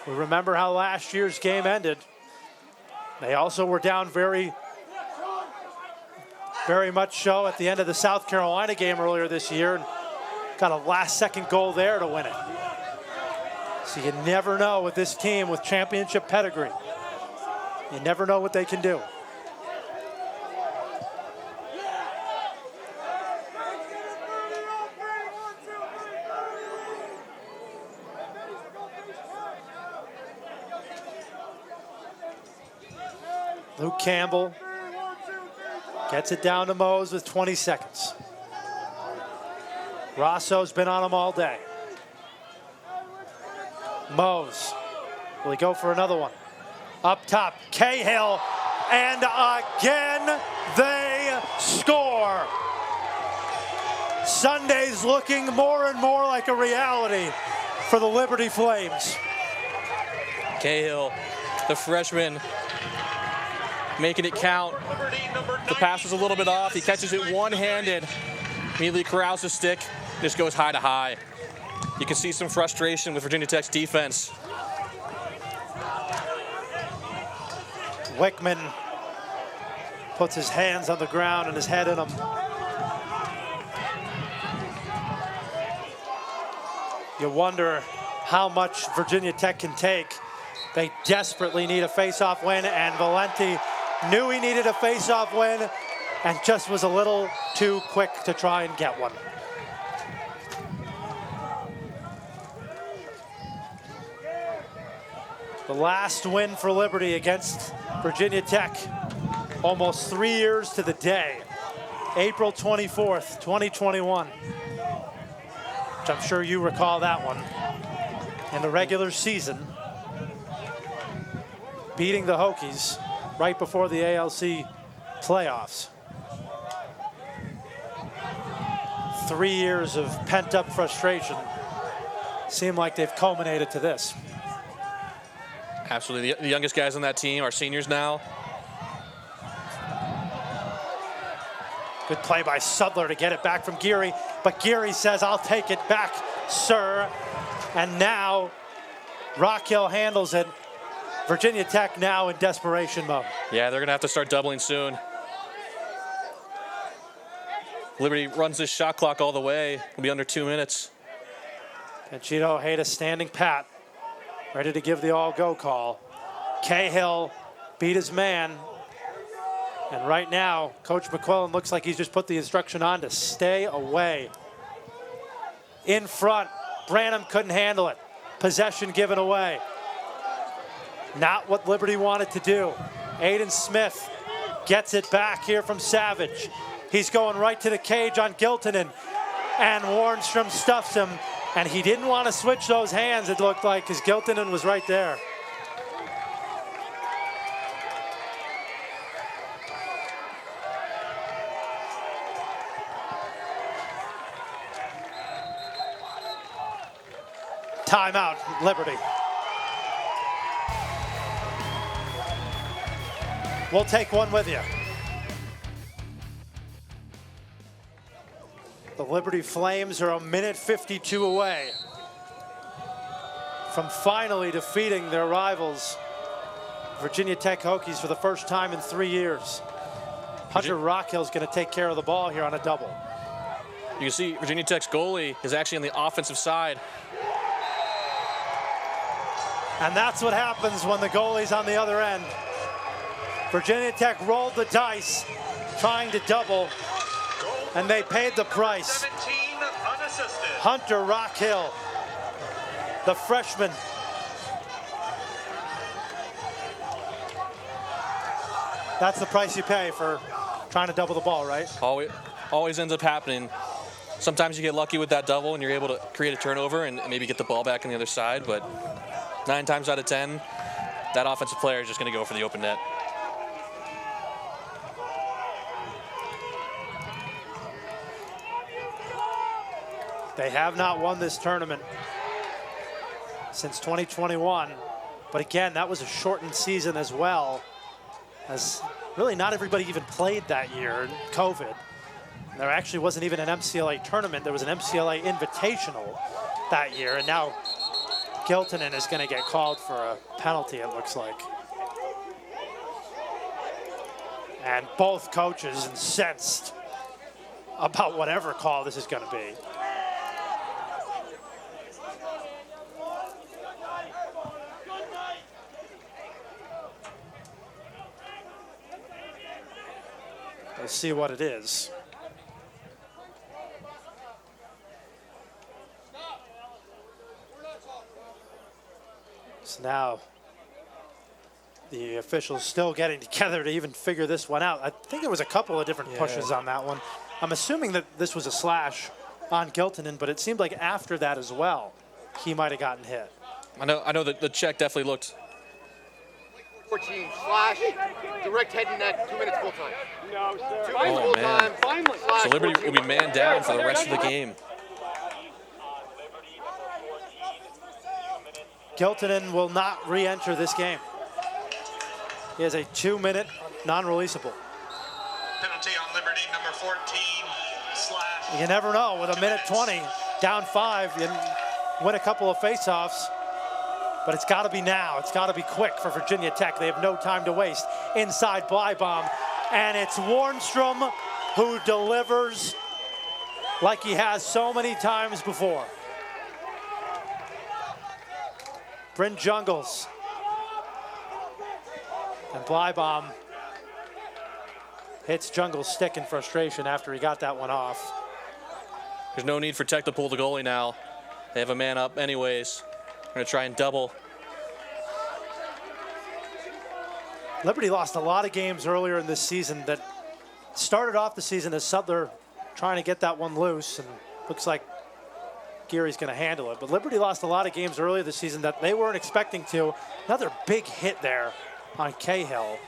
We remember how last year's game ended. They also were down very much so at the end of the South Carolina game earlier this year and got a last-second goal there to win it. So you never know with this team with championship pedigree. You never know what they can do. Luke Campbell gets it down to Mose with 20 seconds. Rosso's been on him all day. Mose, will he go for another one? Up top, Cahill, and again they score. Sunday's looking more and more like a reality for the Liberty Flames. Cahill, the freshman, making it count. The pass was a little bit off. He catches it one-handed. Immediately corrals the stick. Just goes high to high. You can see some frustration with Virginia Tech's defense. Wickman puts his hands on the ground and his head in them. You wonder how much Virginia Tech can take. They desperately need a face-off win, and Valenti knew he needed a face-off win and just was a little too quick to try and get one. The last win for Liberty against Virginia Tech, almost 3 years to the day, April 24th, 2021. Which I'm sure you recall that one. In the regular season, beating the Hokies right before the ALC playoffs. 3 years of pent-up frustration seem like they've culminated to this. Absolutely. The youngest guys on that team are seniors now. Good play by Sudler to get it back from Geary, but Geary says, "I'll take it back, sir." And now Rock Hill handles it. Virginia Tech now in desperation mode. Yeah, they're going to have to start doubling soon. Liberty runs this shot clock all the way. It'll be under 2 minutes. And Chito Ojeda standing pat, ready to give the all-go call. Cahill beat his man. And right now, Coach McQuillan looks like he's just put the instruction on to stay away. In front, Branham couldn't handle it. Possession given away. Not what Liberty wanted to do. Aiden Smith gets it back here from Savage. He's going right to the cage on Giltonen. And Warnstrom stuffs him. And he didn't want to switch those hands, it looked like, because Giltonen was right there. Timeout, Liberty. We'll take one with you. The Liberty Flames are a minute 52 away from finally defeating their rivals, Virginia Tech Hokies, for the first time in 3 years. Hunter Rockhill's going to take care of the ball here on a double. You can see Virginia Tech's goalie is actually on the offensive side. And that's what happens when the goalie's on the other end. Virginia Tech rolled the dice, trying to double, and they paid the price. 17 unassisted. Hunter Rockhill, the freshman. That's the price you pay for trying to double the ball, right? Always ends up happening. Sometimes you get lucky with that double and you're able to create a turnover and maybe get the ball back on the other side, but 9 times out of 10, that offensive player is just going to go for the open net. They have not won this tournament since 2021. But again, that was a shortened season as well, as really not everybody even played that year, COVID. There actually wasn't even an MCLA tournament. There was an MCLA Invitational that year. And now Giltonen is going to get called for a penalty, it looks like. And both coaches incensed about whatever call this is going to be. We'll see what it is. So now the officials still getting together to even figure this one out. I think there was a couple of different pushes on that one. I'm assuming that this was a slash on Giltonen, but it seemed like after that as well, he might have gotten hit. I know that the check definitely looked. 14 slash, direct head and neck, 2 minutes full time. No, sir. 2 minutes full time. Finally. Slash, So Liberty 14 will be man down for the rest of the game. Giltonen will not re-enter this game. He has a 2-minute non-releasable. Penalty on Liberty, number 14, slash. You never know, with a minute 20, down 5, you win a couple of faceoffs. But it's got to be now. It's got to be quick for Virginia Tech. They have no time to waste. Inside Bleibom. And it's Warnstrom who delivers like he has so many times before. Bryn Jungles. And Bleibom hits Jungles' stick in frustration after he got that one off. There's no need for Tech to pull the goalie now. They have a man up anyways. Going to try and double. Liberty lost a lot of games earlier in this season that started off the season as Sutler trying to get that one loose, and looks like Geary's going to handle it. But Liberty lost a lot of games earlier this season that they weren't expecting to. Another big hit there on Cahill.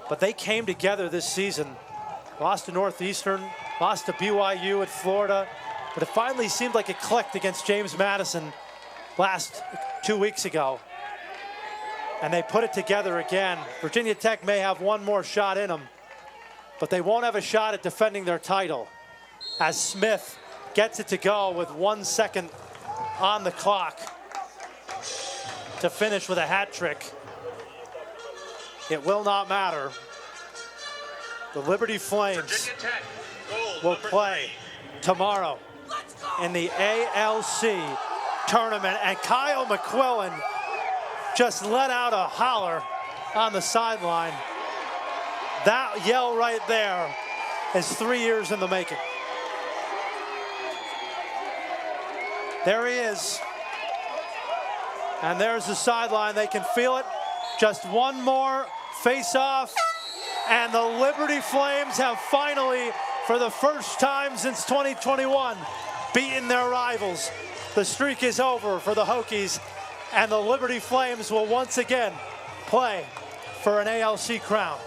But they came together this season. Lost to Northeastern, lost to BYU at Florida. But it finally seemed like it clicked against James Madison last 2 weeks ago. And they put it together again. Virginia Tech may have one more shot in them, but they won't have a shot at defending their title as Smith gets it to go with 1 second on the clock to finish with a hat trick. It will not matter. The Liberty Flames Virginia Tech, goal, will number play 3. tomorrow in the ALC tournament, and Kyle McQuillan just let out a holler on the sideline. That yell right there is 3 years in the making. There he is. And there's the sideline. They can feel it. Just one more face-off, and the Liberty Flames have finally, for the first time since 2021, beaten their rivals. The streak is over for the Hokies, and the Liberty Flames will once again play for an ALC crown.